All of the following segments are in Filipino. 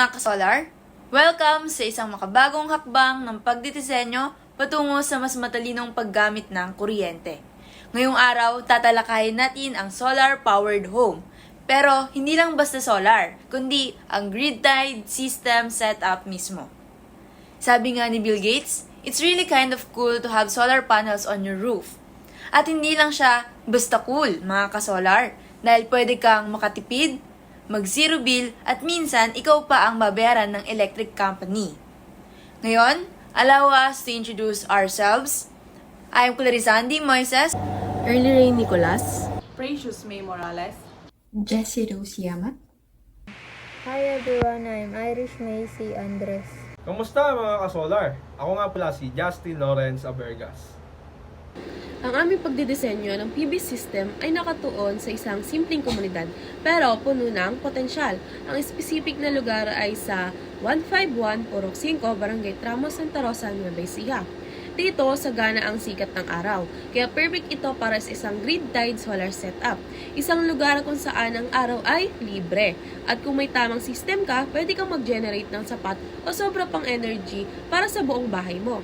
mga kasolar! Welcome sa isang makabagong hakbang ng pagdidisenyo patungo sa mas matalinong paggamit ng kuryente. Ngayong araw, tatalakayin natin ang solar-powered home. Pero hindi lang basta solar, kundi ang grid-tied system setup mismo. Sabi nga ni Bill Gates, it's really kind of cool to have solar panels on your roof. At hindi lang siya basta cool, mga kasolar, dahil pwede kang makatipid, mag-zero bill, at minsan ikaw pa ang babayaran ng electric company. Ngayon, allow us to introduce ourselves. I am Clarizandi Moises, Early Rain Nicolas, Precious May Morales, Jessie Rose Yamat. Hi everyone, I'm Irish Macy Andres. Kamusta mga kasolar? Ako nga pala si Justin Lawrence Abergas. ang aming pagdidisenyo ng PV system ay nakatuon sa isang simpleng komunidad pero puno ng potensyal. Ang specific na lugar ay sa 151 Purok 5, Barangay Tramos, Santa Rosa, Nueva Ecija. Dito, sagana ang sikat ng araw, kaya perfect ito para sa isang grid-tied solar setup. Isang lugar kung saan ang araw ay libre. At kung may tamang system ka, pwede kang mag-generate ng sapat o sobra pang energy para sa buong bahay mo.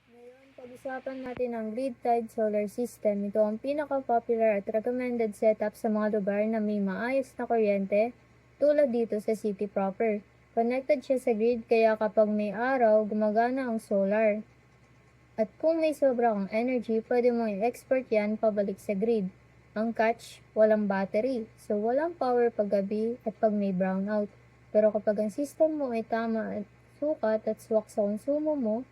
Ngayon, pag-usapan natin ang grid-tied solar system. Ito ang pinaka-popular at recommended setup sa mga lugar na may maayos na kuryente, tulad dito sa city proper. Connected siya sa grid kaya kapag may araw, gumagana ang solar. At kung may sobra kang energy, pwede mo i-export yan pabalik sa grid. Ang catch, walang battery. So, walang power pag gabi at pag may brownout. Pero kapag ang system mo ay tama at sukat at swak sa konsumo mo,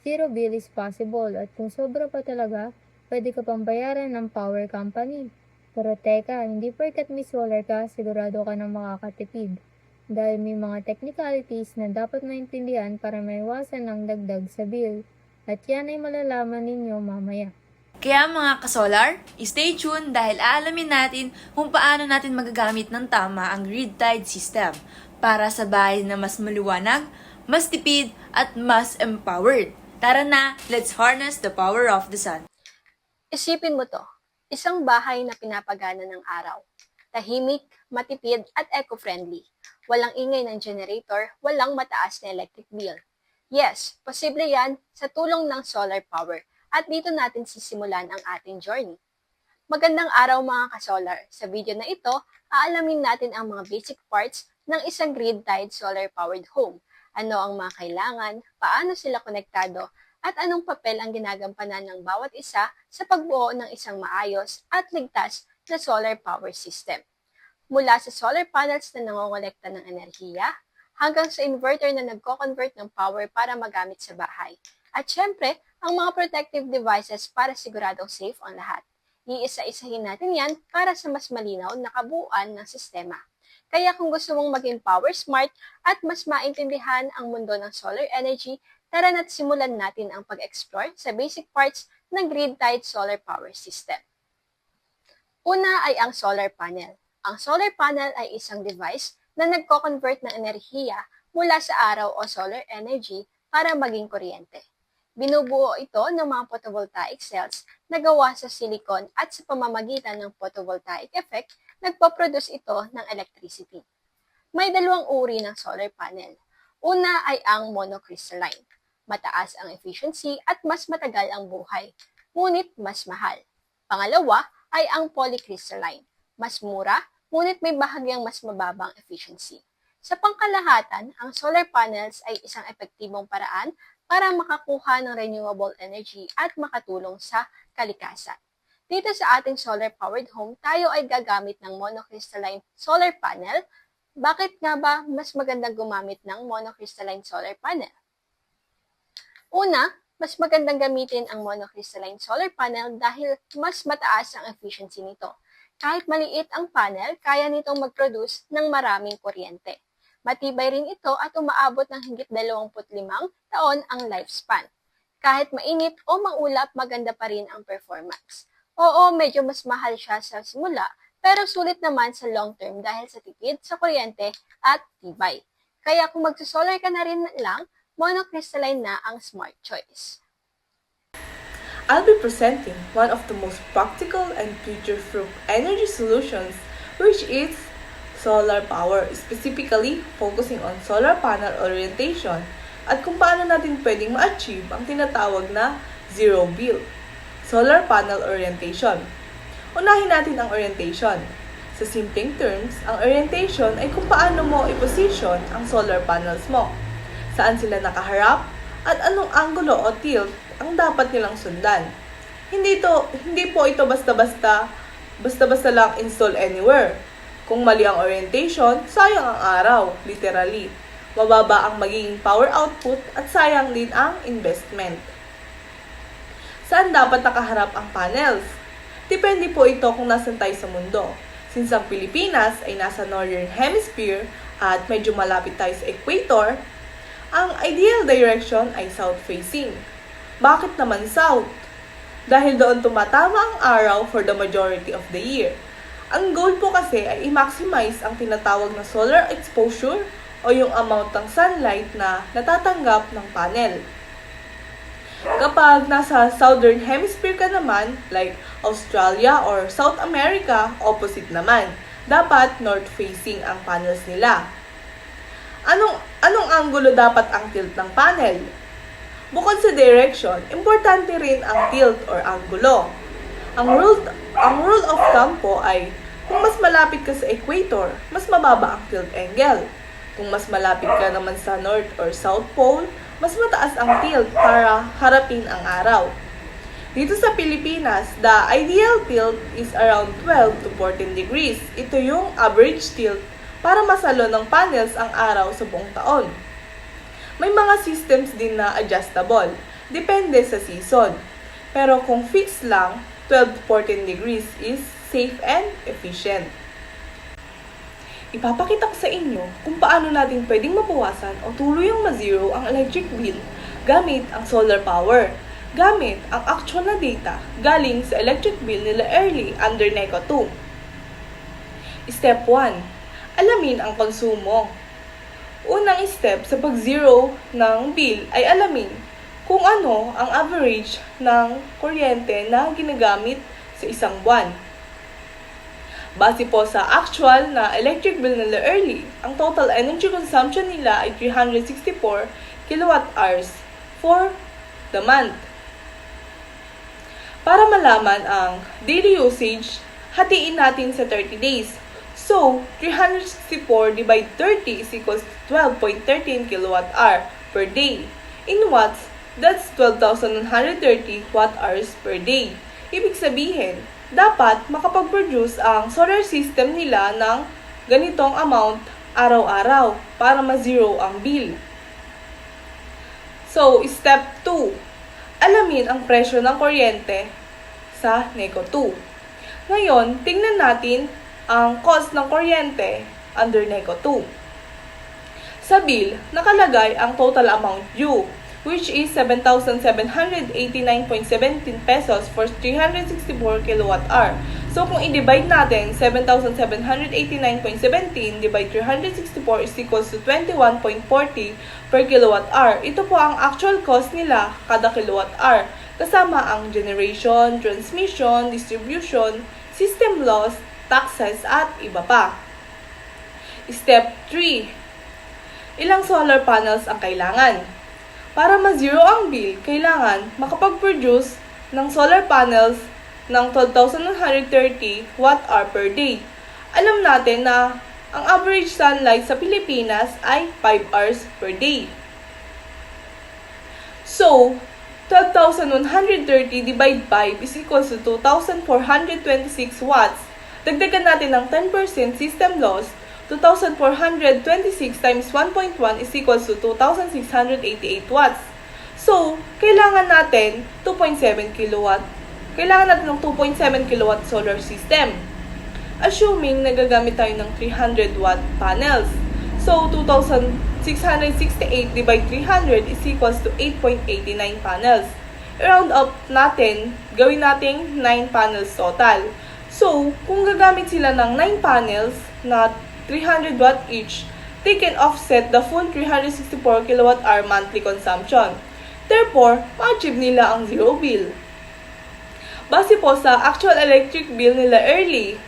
zero bill is possible. At kung sobra pa talaga, pwede ka pang bayaran ng power company. Pero teka, hindi porkat may solar ka, sigurado ka na makakatipid. Dahil may mga technicalities na dapat maintindihan para maiwasan ang dagdag sa bill. At yan ay malalaman ninyo mamaya. Kaya mga kasolar, stay tuned dahil aalamin natin kung paano natin magagamit ng tama ang grid-tied system para sa bahay na mas maliwanag, mas tipid, at mas empowered. Tara na, let's harness the power of the sun. Isipin mo to, isang bahay na pinapagana ng araw. Tahimik, matipid, at eco-friendly. Walang ingay ng generator, walang mataas na electric bill. Yes, posible yan sa tulong ng solar power at dito natin sisimulan ang ating journey. Magandang araw mga kasolar. Sa video na ito, aalamin natin ang mga basic parts ng isang grid-tied solar-powered home. Ano ang mga kailangan, paano sila konektado, at anong papel ang ginagampanan ng bawat isa sa pagbuo ng isang maayos at ligtas na solar power system. Mula sa solar panels na nangongolekta ng enerhiya, hanggang sa inverter na nagko-convert ng power para magamit sa bahay. At syempre, ang mga protective devices para siguradong safe ang lahat. Iisa-isahin natin yan para sa mas malinaw na kabuuan ng sistema. Kaya kung gusto mong maging power smart at mas maintindihan ang mundo ng solar energy, tara na't simulan natin ang pag-explore sa basic parts ng grid-tied solar power system. Una ay ang solar panel. Ang solar panel ay isang device na nagko-convert ng enerhiya mula sa araw o solar energy para maging kuryente. Binubuo ito ng mga photovoltaic cells na gawa sa silicon at sa pamamagitan ng photovoltaic effect, nagpo-produce ito ng electricity. May dalawang uri ng solar panel. Una ay ang monocrystalline. Mataas ang efficiency at mas matagal ang buhay, ngunit mas mahal. Pangalawa ay ang polycrystalline. Mas mura, ngunit may bahagyang mas mababang efficiency. Sa pangkalahatan, ang solar panels ay isang epektibong paraan para makakuha ng renewable energy at makatulong sa kalikasan. Dito sa ating solar-powered home, tayo ay gagamit ng monocrystalline solar panel. Bakit nga ba mas magandang gumamit ng monocrystalline solar panel? Una, mas magandang gamitin ang monocrystalline solar panel dahil mas mataas ang efficiency nito. Kahit maliit ang panel, kaya nitong mag-produce ng maraming kuryente. Matibay rin ito at umaabot ng higit 25 taon ang lifespan. Kahit mainit o maulap, maganda pa rin ang performance. Oo, medyo mas mahal siya sa simula, pero sulit naman sa long term dahil sa tipid sa kuryente at tibay. Kaya kung magsusolar ka na rin lang, monocrystalline na ang smart choice. I'll be presenting one of the most practical and future-proof energy solutions, which is solar power, specifically focusing on solar panel orientation at kung paano natin pwedeng ma-achieve ang tinatawag na zero bill. Solar panel orientation. Unahin natin ang orientation. Sa simpleng terms, ang orientation ay kung paano mo i-position ang solar panels mo. Saan sila nakaharap at anong anggulo o tilt ang dapat nilang sundan. Hindi po ito basta-basta lang install anywhere. Kung mali ang orientation, sayang ang araw, literally. Mababa ang magiging power output at sayang din ang investment. Saan dapat nakaharap ang panels? Depende po ito kung nasan tayo sa mundo. Since ang Pilipinas ay nasa Northern Hemisphere at medyo malapit tayo sa equator, ang ideal direction ay south-facing. Bakit naman south? Dahil doon tumatama ang araw for the majority of the year. Ang goal po kasi ay i-maximize ang tinatawag na solar exposure o yung amount ng sunlight na natatanggap ng panel. Kapag nasa Southern Hemisphere ka naman, like Australia or South America, opposite naman. Dapat north-facing ang panels nila. Anong anggulo dapat ang tilt ng panel? Bukod sa direction, importante rin ang tilt or anggulo. Ang rule of thumb po ay kung mas malapit ka sa equator, mas mababa ang tilt angle. Kung mas malapit ka naman sa North or South Pole, mas mataas ang tilt para harapin ang araw. Dito sa Pilipinas, the ideal tilt is around 12 to 14 degrees. Ito yung average tilt para masalo ng panels ang araw sa buong taon. May mga systems din na adjustable, depende sa season. Pero kung fixed lang, 12 to 14 degrees is safe and efficient. Ipapakita ko sa inyo kung paano natin pwedeng mabawasan o tuluyang ma-zero ang electric bill gamit ang solar power, gamit ang actual na data galing sa electric bill nila Early under NECO 2. Step 1. Alamin ang konsumo. Unang step sa pag-zero ng bill ay alamin kung ano ang average ng kuryente na ginagamit sa isang buwan. Base po sa actual na electric bill nila Early, ang total energy consumption nila ay 364 kWh for the month. Para malaman ang daily usage, hatiin natin sa 30 days. So, 364 divided 30 is equals to 12.13 kWh per day. In watts, that's 12,130 watt-hours per day. Ibig sabihin, dapat makapag-produce ang solar system nila ng ganitong amount araw-araw para ma-zero ang bill. So, step 2. Alamin ang presyo ng kuryente sa NECO 2. Ngayon, tingnan natin ang cost ng kuryente under NECO 2. Sa bill, nakalagay ang total amount due, which is 7,789.17 pesos for 364 kWh. So, kung i-divide natin, 7,789.17 divide 364 is equals to 21.40 per kWh. Ito po ang actual cost nila kada kWh, kasama ang generation, transmission, distribution, system loss, taxes, at iba pa. Step 3. Ilang solar panels ang kailangan? Para ma-zero ang bill, kailangan makapag-produce ng solar panels ng 12,130 watt-hour per day. Alam natin na ang average sunlight sa Pilipinas ay 5 hours per day. So, 12,130 divide 5 is equals to 2,426 watts. Dagdagan natin ng 10% system loss. 2,426 times 1.1 is equals to 2,688 watts. So, kailangan natin 2.7 kilowatt. Kailangan natin ng 2.7 kilowatt solar system. Assuming nagagamit tayo ng 300 watt panels. So, 2,668 divide 300 is equals to 8.89 panels. I-round up natin, gawin nating 9 panels total. So, kung gagamit sila ng 9 panels na 300 watt each, they can offset the full 364 kWh monthly consumption. Therefore, ma-achieve nila ang zero bill. Base po sa actual electric bill nila Early,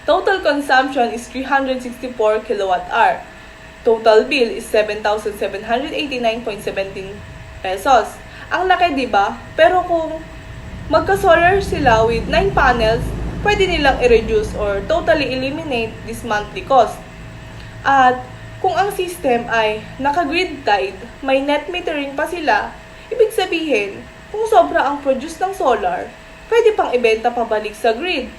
Total consumption is 364 kilowatt-hour. Total bill is 7,789.17 pesos. Ang laki, di ba? Pero kung magka-solar sila with 9 panels, pwede nilang i-reduce or totally eliminate this monthly cost. At kung ang system ay naka-grid tied, may net metering pa sila, ibig sabihin, kung sobra ang produce ng solar, pwede pang ibenta pabalik sa grid.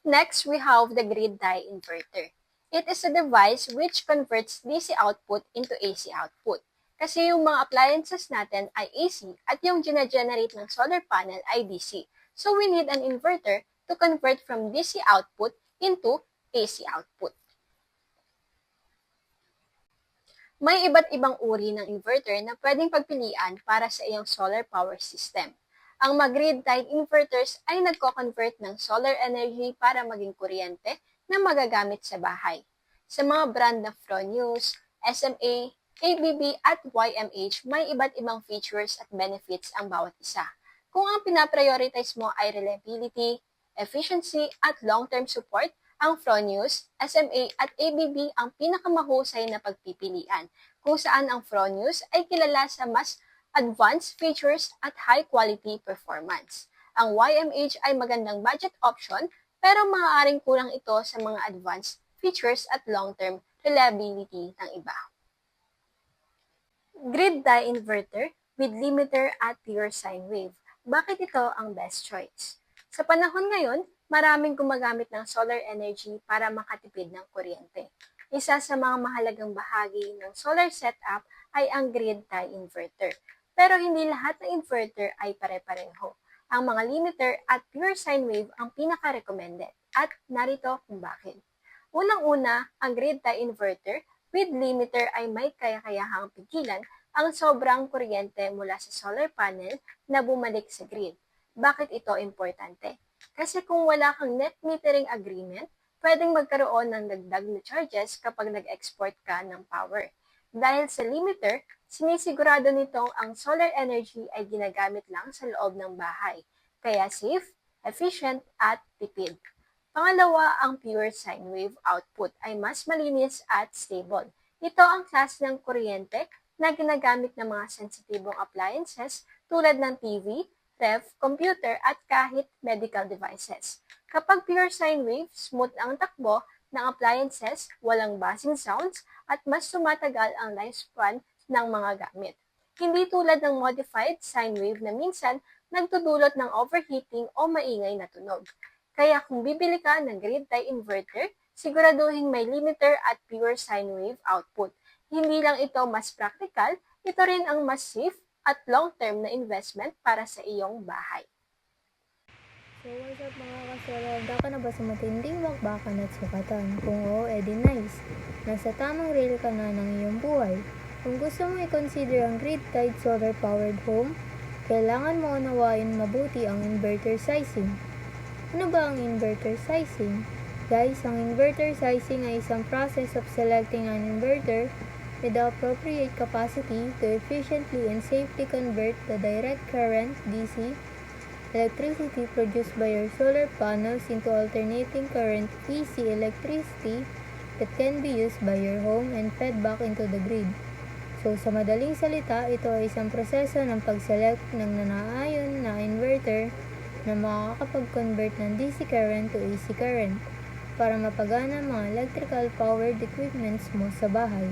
Next, we have the grid tie inverter. It is a device which converts DC output into AC output. Kasi yung mga appliances natin ay AC at yung generate ng solar panel ay DC. So we need an inverter to convert from DC output into AC output. May iba't ibang uri ng inverter na pwedeng pagpilian para sa iyong solar power system. Ang mga grid-tied inverters ay nagko-convert ng solar energy para maging kuryente na magagamit sa bahay. Sa mga brand na Fronius, SMA, ABB at YMH, may iba't ibang features at benefits ang bawat isa. Kung ang pinaprioritize mo ay reliability, efficiency at long-term support, ang Fronius, SMA at ABB ang pinakamahusay na pagpipilian, kung saan ang Fronius ay kilala sa mas advanced features at high-quality performance. Ang YMH ay magandang budget option pero maaaring kulang ito sa mga advanced features at long-term reliability ng iba. Grid tie inverter with limiter at pure sine wave. Bakit ito ang best choice? Sa panahon ngayon, maraming gumagamit ng solar energy para makatipid ng kuryente. Isa sa mga mahalagang bahagi ng solar setup ay ang grid tie inverter. Pero hindi lahat ng inverter ay pare-pareho. Ang mga limiter at pure sine wave ang pinaka-recommended. At narito kung bakit. Unang-una, ang grid tie inverter with limiter ay may kaya-kayahang pigilan ang sobrang kuryente mula sa solar panel na bumalik sa grid. Bakit ito importante? Kasi kung wala kang net metering agreement, pwedeng magkaroon ng dagdag na charges kapag nag-export ka ng power. Dahil sa limiter, sinisigurado nitong ang solar energy ay ginagamit lang sa loob ng bahay, kaya safe, efficient, at tipid. Pangalawa, ang pure sine wave output ay mas malinis at stable. Ito ang klase ng kuryente na ginagamit ng mga sensitibong appliances tulad ng TV, ref, computer at kahit medical devices. Kapag pure sine wave, smooth ang takbo ng appliances, walang buzzing sounds at mas tumatagal ang lifespan ng mga gamit. Hindi tulad ng modified sine wave na minsan nagdudulot ng overheating o maingay na tunog. Kaya kung bibili ka ng grid tie inverter, siguraduhin may limiter at pure sine wave output. Hindi lang ito mas practical, ito rin ang mas safe at long-term na investment para sa iyong bahay. So what's up mga kasolar? Handa ka na ba sa matinding bakbakan at sukatan? Kung oo, edi nice. Nasa tamang rail ka na ng iyong buhay. Kung gusto mo i-consider ang grid-tied solar-powered home, kailangan mo unawain mabuti ang inverter sizing. Ano ba ang inverter sizing? Guys, ang inverter sizing ay isang process of selecting an inverter with the appropriate capacity to efficiently and safely convert the direct current DC electricity produced by your solar panels into alternating current AC electricity that can be used by your home and fed back into the grid. So, sa madaling salita, ito ay isang proseso ng pag-select ng nanaayon na inverter na makakapag-convert ng DC current to AC current para mapagana mga electrical powered equipments mo sa bahay.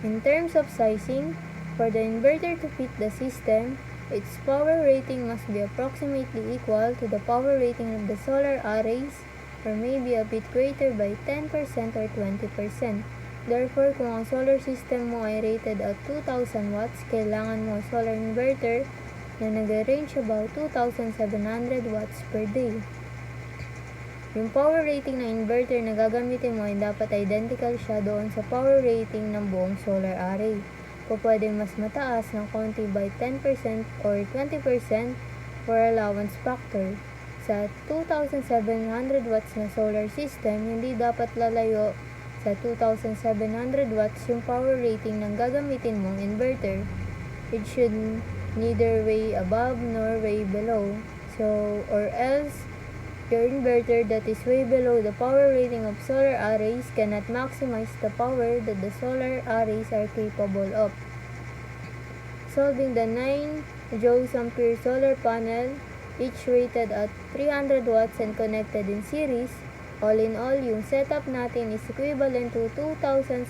In terms of sizing, for the inverter to fit the system, its power rating must be approximately equal to the power rating of the solar arrays or maybe a bit greater by 10% or 20%. Therefore, kung ang solar system mo ay rated at 2,000 watts, kailangan mo ang solar inverter na nag-range about 2,700 watts per day. Yung power rating ng inverter na gagamitin mo ay dapat identical siya doon sa power rating ng buong solar array. O pwedeng mas mataas ng konti by 10% or 20% for allowance factor. Sa 2,700 watts na solar system, hindi dapat lalayo sa 2,700 watts yung power rating ng gagamitin mong inverter. It should neither way above nor way below. So So, or else, your inverter that is way below the power rating of solar arrays cannot maximize the power that the solar arrays are capable of. Solving the 9 joules ampere solar panel, each rated at 300 watts and connected in series, all in all, yung setup natin is equivalent to 2,700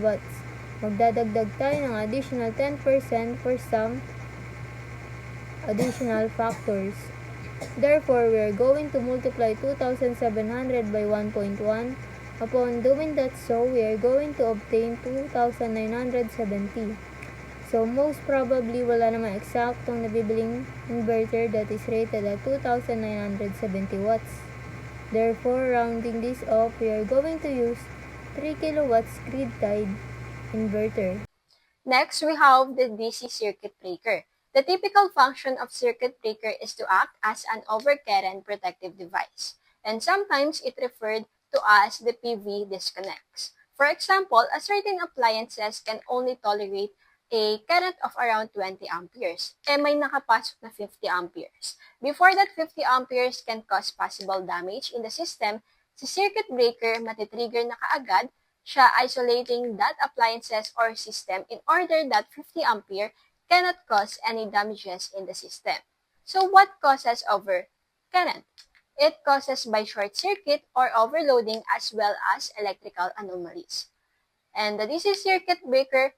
watts. Magdadagdag tayo ng additional 10% for some additional factors. Therefore, we are going to multiply 2,700 by 1.1. Upon doing that so, we are going to obtain 2,970. So, most probably, wala namang eksaktong nabibiling inverter that is rated at 2,970 watts. Therefore, rounding this off, we are going to use 3 kilowatts grid-tied inverter. Next, we have the DC circuit breaker. The typical function of circuit breaker is to act as an overcurrent protective device, and sometimes it referred to as the PV disconnects. For example, a certain appliances can only tolerate a current of around 20 amperes. May nakapasok na 50 amperes. Before that 50 amperes can cause possible damage in the system, si circuit breaker matitrigger na kaagad siya isolating that appliances or system in order that 50 ampere cannot cause any damages in the system. So what causes overcurrent? It causes by short circuit or overloading as well as electrical anomalies. And the DC circuit breaker,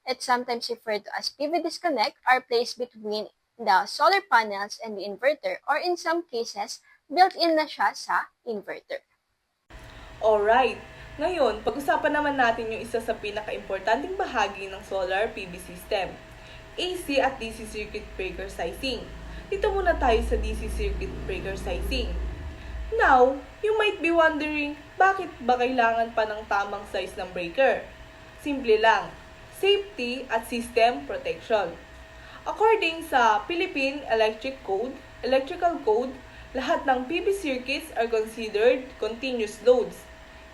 it's sometimes referred to as PV disconnect, are placed between the solar panels and the inverter, or in some cases, built-in na siya sa inverter. Alright, ngayon, pag-usapan naman natin yung isa sa pinaka-importanting bahagi ng solar PV system, AC at DC circuit breaker sizing. Dito muna tayo sa DC circuit breaker sizing. Now, you might be wondering, bakit ba kailangan pa ng tamang size ng breaker? Simple lang, safety at system protection. According sa Philippine Electrical Code, lahat ng PV circuits are considered continuous loads.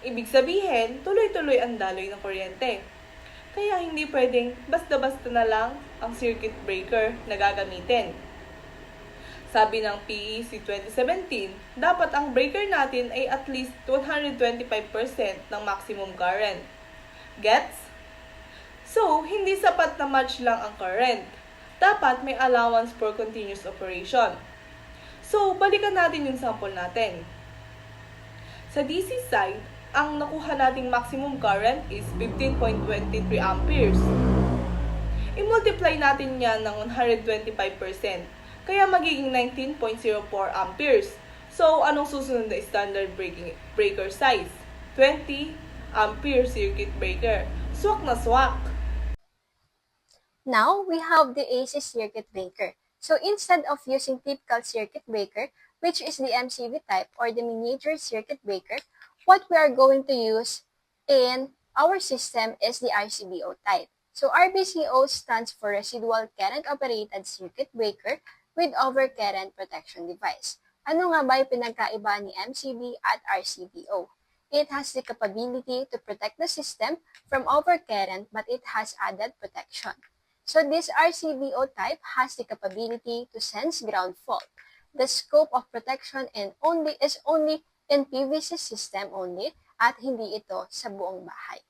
Ibig sabihin, tuloy-tuloy ang daloy ng kuryente. Kaya hindi pwedeng basta-basta na lang ang circuit breaker na gagamitin. Sabi ng PEC 2017, dapat ang breaker natin ay at least 125% ng maximum current. Gets? So, hindi sapat na match lang ang current. Dapat may allowance for continuous operation. So, balikan natin yung sample natin. Sa DC side, ang nakuha nating maximum current is 15.23 amperes. I-multiply natin yan ng 125%, kaya magiging 19.04 amperes. So, anong susunod na standard breaker size? 20 ampere circuit breaker. Swak na swak! Now, we have the AC circuit breaker. So, instead of using typical circuit breaker, which is the MCB type or the miniature circuit breaker, what we are going to use in our system is the RCBO type. So, RBCO stands for Residual Current Operated Circuit Breaker with Overcurrent Protection Device. Ano nga ba yung pinagkaiba ni MCB at RCBO? It has the capability to protect the system from overcurrent, but it has added protection. So, this RCBO type has the capability to sense ground fault. The scope of protection is only in PVC system only at hindi ito sa buong bahay.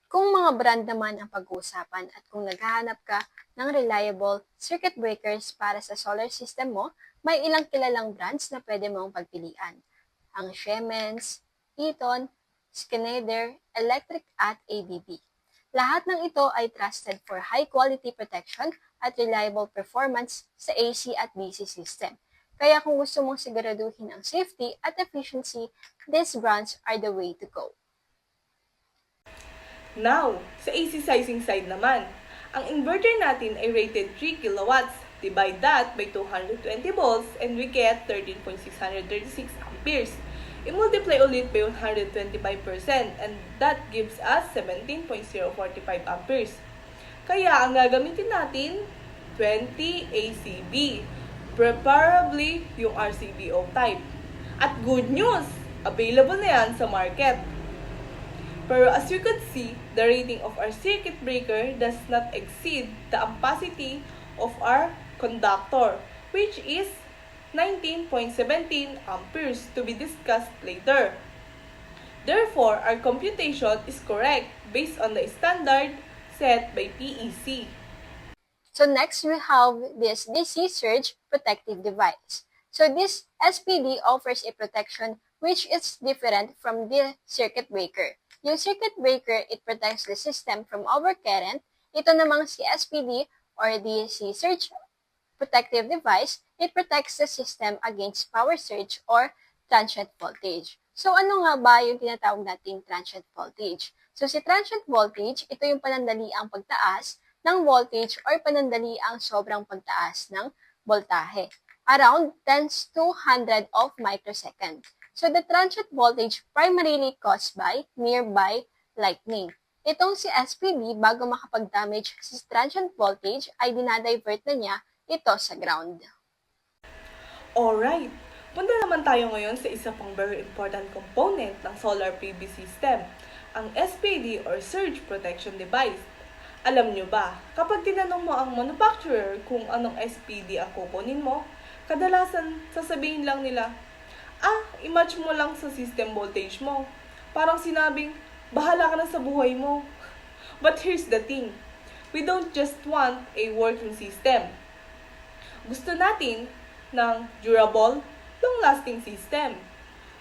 Kung mga brand naman ang pag-uusapan at kung naghahanap ka ng reliable circuit breakers para sa solar system mo, may ilang kilalang brands na pwede mong pagpilian. Ang Siemens, Eaton, Schneider, Electric at ABB. Lahat ng ito ay trusted for high quality protection at reliable performance sa AC at DC system. Kaya kung gusto mong siguraduhin ang safety at efficiency, these brands are the way to go. Now, sa AC sizing side naman, ang inverter natin ay rated 3 kilowatts. Divide that by 220 volts and we get 13.636 amperes. I-multiply ulit by 125% and that gives us 17.045 amperes. Kaya ang gagamitin natin, 20 ACB. Preferably yung RCBO type. At good news, available na yan sa market. Pero as you could see, the rating of our circuit breaker does not exceed the ampacity of our conductor, which is 19.17 amperes to be discussed later. Therefore, our computation is correct based on the standard set by PEC. So next, we have this DC surge protective device. So this SPD offers a protection which is different from the circuit breaker. Yung circuit breaker, it protects the system from overcurrent. Ito namang si SPD or DC surge protective device, it protects the system against power surge or transient voltage. So ano nga ba yung tinatawag nating transient voltage? So si transient voltage, ito yung panandaliang pagtaas ng voltage or panandaliang sobrang pagtaas ng voltahe, around 10 to 100 of microsecond. So the transient voltage primarily caused by nearby lightning. Itong si SPD, bago makapag-damage sa transient voltage, ay dinadivert na niya ito sa ground. Alright, punta naman tayo ngayon sa isa pang very important component ng solar PV system, ang SPD or Surge Protection Device. Alam nyo ba, kapag tinanong mo ang manufacturer kung anong SPD ang kukunin mo, kadalasan sasabihin lang nila, i-match mo lang sa system voltage mo. Parang sinabing, bahala ka na sa buhay mo. But here's the thing, we don't just want a working system. Gusto natin ng durable, long-lasting system.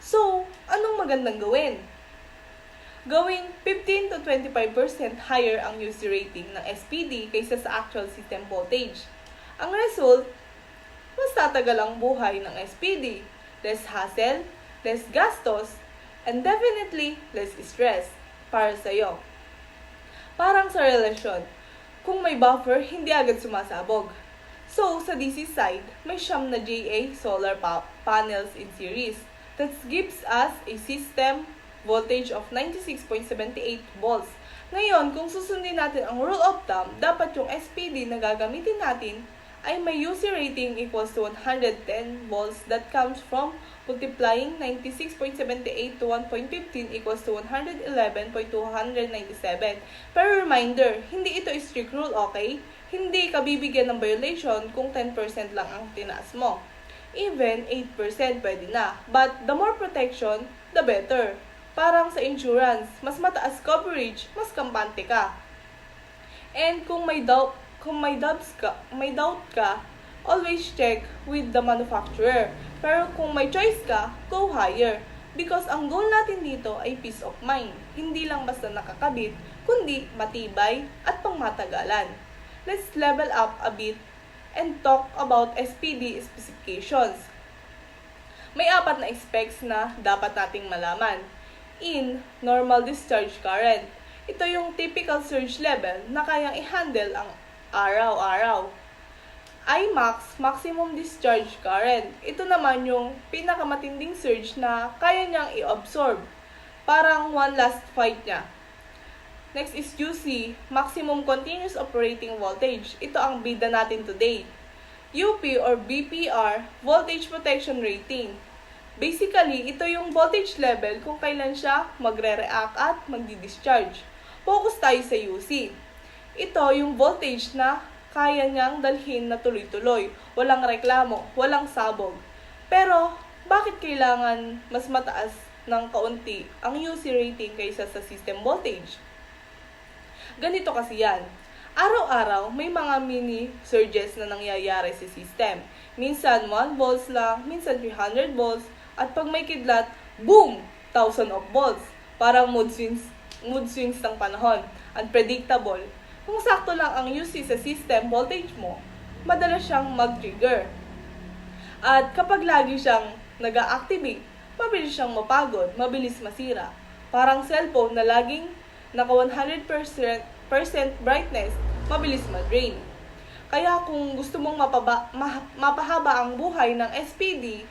So, anong magandang gawin? Gawing 15 to 25% higher ang UC rating ng SPD kaysa sa actual system voltage. Ang result, mas tatagal ang buhay ng SPD, less hassle, less gastos, and definitely less stress para sa'yo. Parang sa relasyon, kung may buffer, hindi agad sumasabog. So, sa DC side, may siyam na JA solar panels in series that gives us a system voltage of 96.78 volts. Ngayon, kung susundin natin ang rule of thumb, dapat yung SPD na gagamitin natin ay may UC rating equals to 110 volts that comes from multiplying 96.78 to 1.15 equals to 111.297. Pero reminder, hindi ito strict rule, okay? Hindi ka bibigyan ng violation kung 10% lang ang tinaas mo. Even 8% pwede na. But the more protection, the better. Parang sa insurance, mas mataas coverage, mas kampante ka. And kung may doubt ka, always check with the manufacturer. Pero kung may choice ka, go higher. Because ang goal natin dito ay peace of mind. Hindi lang basta nakakabit, kundi matibay at pangmatagalan. Let's level up a bit and talk about SPD specifications. May 4 na specs na dapat nating malaman. In normal discharge current, ito yung typical surge level na kayang i-handle ang araw-araw. IMAX, maximum discharge current. Ito naman yung pinakamatinding surge na kaya niyang i-absorb. Parang one last fight niya. Next is UC, maximum continuous operating voltage. Ito ang bida natin today. UP or BPR, voltage protection rating. Basically, ito yung voltage level kung kailan siya magre-react at magdi-discharge. Focus tayo sa UC. Ito yung voltage na kaya niyang dalhin na tuloy-tuloy, walang reklamo, walang sabog. Pero, bakit kailangan mas mataas ng kaunti ang UC rating kaysa sa system voltage? Ganito kasi yan. Araw-araw, may mga mini surges na nangyayari sa system. Minsan 1 volts lang, minsan 300 volts, at pag may kidlat, boom! 1,000 of volts. Parang mood swings ng panahon. Unpredictable. Kung sakto lang ang UC sa system voltage mo, madalas siyang mag-trigger. At kapag lagi siyang nag-activate, mabilis siyang mapagod, mabilis masira. Parang cellphone na laging naka 100% brightness, mabilis ma-drain. Kaya kung gusto mong mapahaba ang buhay ng SPD,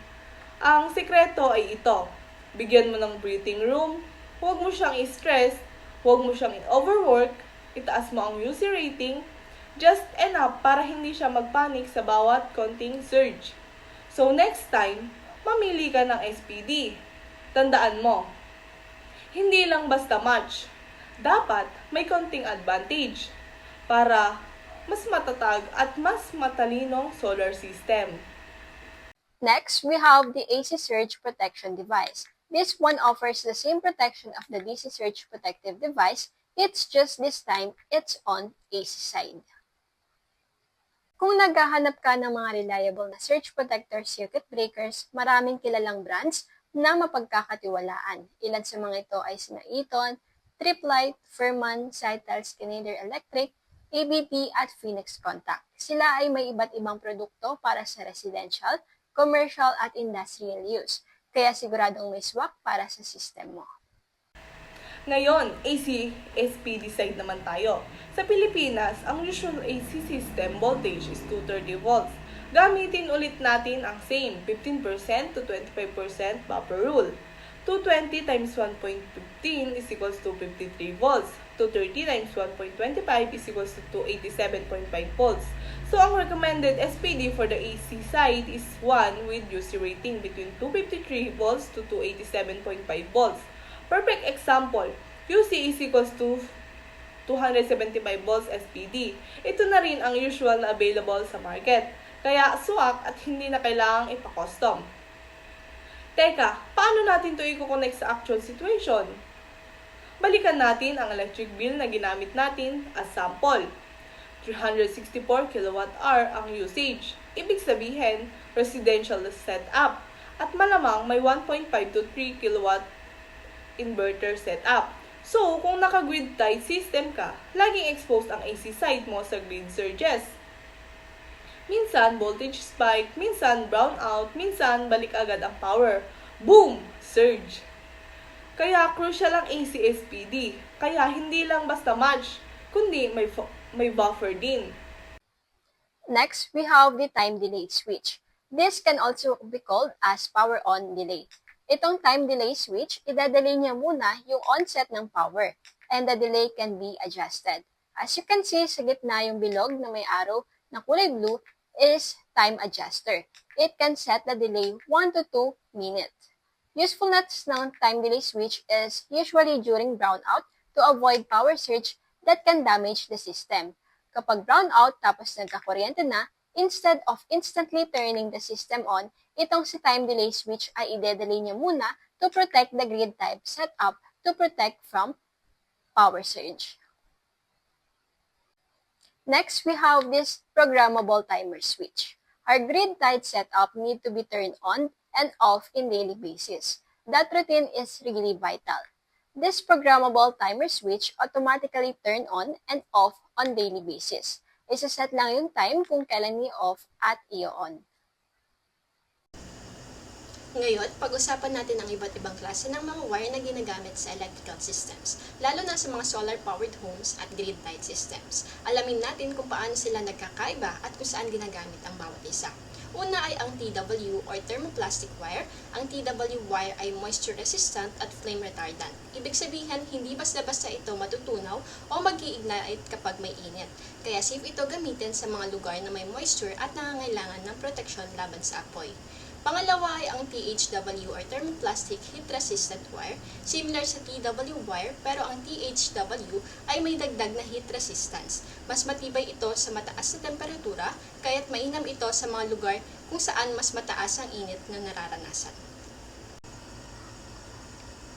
ang sikreto ay ito. Bigyan mo ng breathing room, huwag mo siyang i-stress, huwag mo siyang i-overwork, itaas mo ang UC rating, just enough para hindi siya magpanik sa bawat konting surge. So next time, mamili ka ng SPD. Tandaan mo, hindi lang basta match. Dapat may konting advantage para mas matatag at mas matalinong solar system. Next, we have the AC Surge Protection Device. This one offers the same protection of the DC Surge Protective Device, it's just this time, it's on AC side. Kung naghahanap ka ng mga reliable na surge protector circuit breakers, maraming kilalang brands na mapagkakatiwalaan. Ilan sa mga ito ay sina Eaton, Triplite, Furman, Sitel, Schneider Electric, ABP at Phoenix Contact. Sila ay may iba't ibang produkto para sa residential, commercial at industrial use, kaya siguradong may swak para sa system mo. Ngayon, AC SPD side naman tayo. Sa Pilipinas, ang usual AC system voltage is 230 volts. Gamitin ulit natin ang same 15% to 25% buffer rule. 220 times 1.15 is equals to 53 volts. 230 times 1.25 is equals to 287.5 volts. So, ang recommended SPD for the AC side is 1 with UC rating between 253 volts to 287.5 volts. Perfect example, UC is equals to 275 volts SPD. Ito na rin ang usual na available sa market. Kaya swak at hindi na kailangang ipa-custom. Teka, paano natin ito i-connect sa actual situation? Balikan natin ang electric bill na ginamit natin as sample. 364 kWh ang usage. Ibig sabihin, residential setup. At malamang may 1.5 to 3 kW inverter setup. So, kung naka-grid tied system ka, laging exposed ang AC side mo sa grid surges. Minsan, voltage spike, minsan brownout, minsan balik agad ang power. Boom! Surge! Kaya crucial ang AC SPD. Kaya hindi lang basta match, kundi may buffer din. Next, we have the time delay switch. This can also be called as power on delay. Itong time delay switch, idadali niya muna yung onset ng power, and the delay can be adjusted. As you can see, sa gitna yung bilog na may arrow na kulay blue is time adjuster. It can set the delay 1 to 2 minutes. Usefulness ng time delay switch is usually during brownout to avoid power surge that can damage the system. Kapag brownout tapos nagkakuryente na, instead of instantly turning the system on, itong si time delay switch ay ide-delay niya muna to protect the grid type setup to protect from power surge. Next, we have this programmable timer switch. Our grid tied setup need to be turned on and off in daily basis. That routine is really vital. This programmable timer switch automatically turn on and off on daily basis. Isa-set lang yung time kung kailan i-off at i-on. Ngayon, pag-usapan natin ang iba't ibang klase ng mga wire na ginagamit sa electrical systems, lalo na sa mga solar-powered homes at grid-tied systems. Alamin natin kung paano sila nagkakaiba at kung saan ginagamit ang bawat isa. Una ay ang TW or thermoplastic wire. Ang TW wire ay moisture resistant at flame retardant. Ibig sabihin, hindi basta-basta ito matutunaw o mag-i-ignite kapag may init. Kaya safe ito gamitin sa mga lugar na may moisture at nangangailangan ng proteksyon laban sa apoy. Pangalawa ay ang THW or thermoplastic heat resistant wire. Similar sa TW wire, pero ang THW ay may dagdag na heat resistance. Mas matibay ito sa mataas na temperatura, kaya't mainam ito sa mga lugar kung saan mas mataas ang init na nararanasan.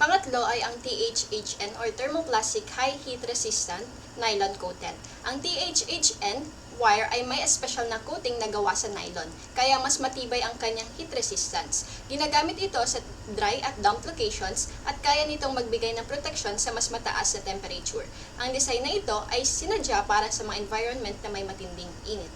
Pangatlo ay ang THHN or thermoplastic high heat resistant nylon coated. Ang THHN wire ay may espesyal na coating na gawa sa nylon, kaya mas matibay ang kanyang heat resistance. Ginagamit ito sa dry at damp locations at kaya nitong magbigay ng proteksyon sa mas mataas na temperature. Ang design na ito ay sinadya para sa mga environment na may matinding init.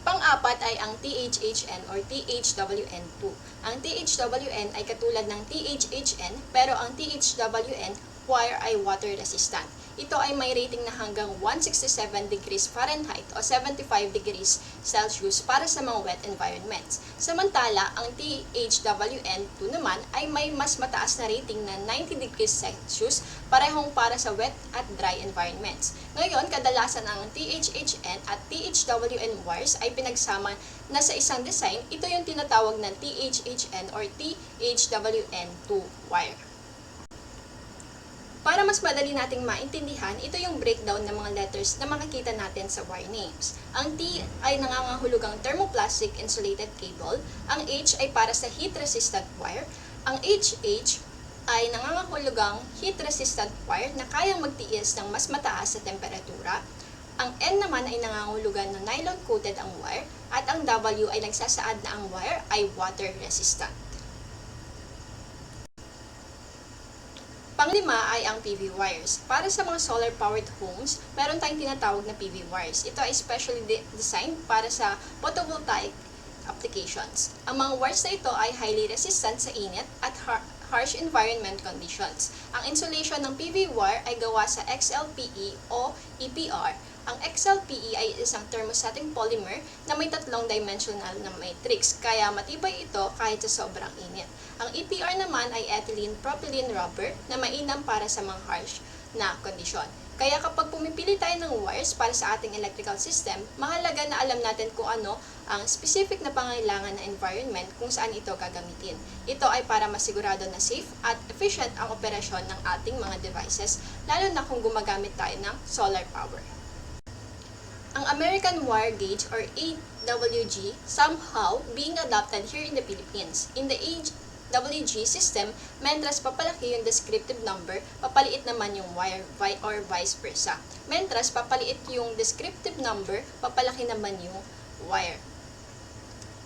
Pang-apat ay ang THHN or THWN2. Ang THWN ay katulad ng THHN pero ang THWN wire ay water resistant. Ito ay may rating na hanggang 167 degrees Fahrenheit o 75 degrees Celsius para sa mga wet environments. Samantala, ang THWN2 naman ay may mas mataas na rating na 90 degrees Celsius parehong para sa wet at dry environments. Ngayon, kadalasan ang THHN at THWN wires ay pinagsama na sa isang design. Ito yung tinatawag na THHN or THWN2 wire. Para mas madali nating maintindihan, ito yung breakdown ng mga letters na makikita natin sa wire names. Ang T ay nangangahulugang thermoplastic insulated cable, ang H ay para sa heat-resistant wire, ang HH ay nangangahulugang heat-resistant wire na kayang magtiis ng mas mataas sa temperatura, ang N naman ay nangangahulugan ng nylon-coated ang wire, at ang W ay nagsasaad na ang wire ay water-resistant. Panglima ay ang PV wires. Para sa mga solar-powered homes, meron tayong tinatawag na PV wires. Ito ay specially designed para sa photovoltaic applications. Ang mga wires na ito ay highly resistant sa init at harsh environment conditions. Ang insulation ng PV wire ay gawa sa XLPE o EPR. Ang XLPE ay isang thermostatic polymer na may 3-dimensional na matrix, kaya matibay ito kahit sa sobrang init. Ang EPR naman ay ethylene propylene rubber na mainam para sa mga harsh na kondisyon. Kaya kapag pumipili tayo ng wires para sa ating electrical system, mahalaga na alam natin kung ano ang specific na pangailangan na environment kung saan ito gagamitin. Ito ay para masigurado na safe at efficient ang operasyon ng ating mga devices, lalo na kung gumagamit tayo ng solar power. Ang American Wire Gauge or AWG somehow being adopted here in the Philippines. In the AWG system, mentras papalaki yung descriptive number, papaliit naman yung wire or vice versa. Mentras papaliit yung descriptive number, papalaki naman yung wire.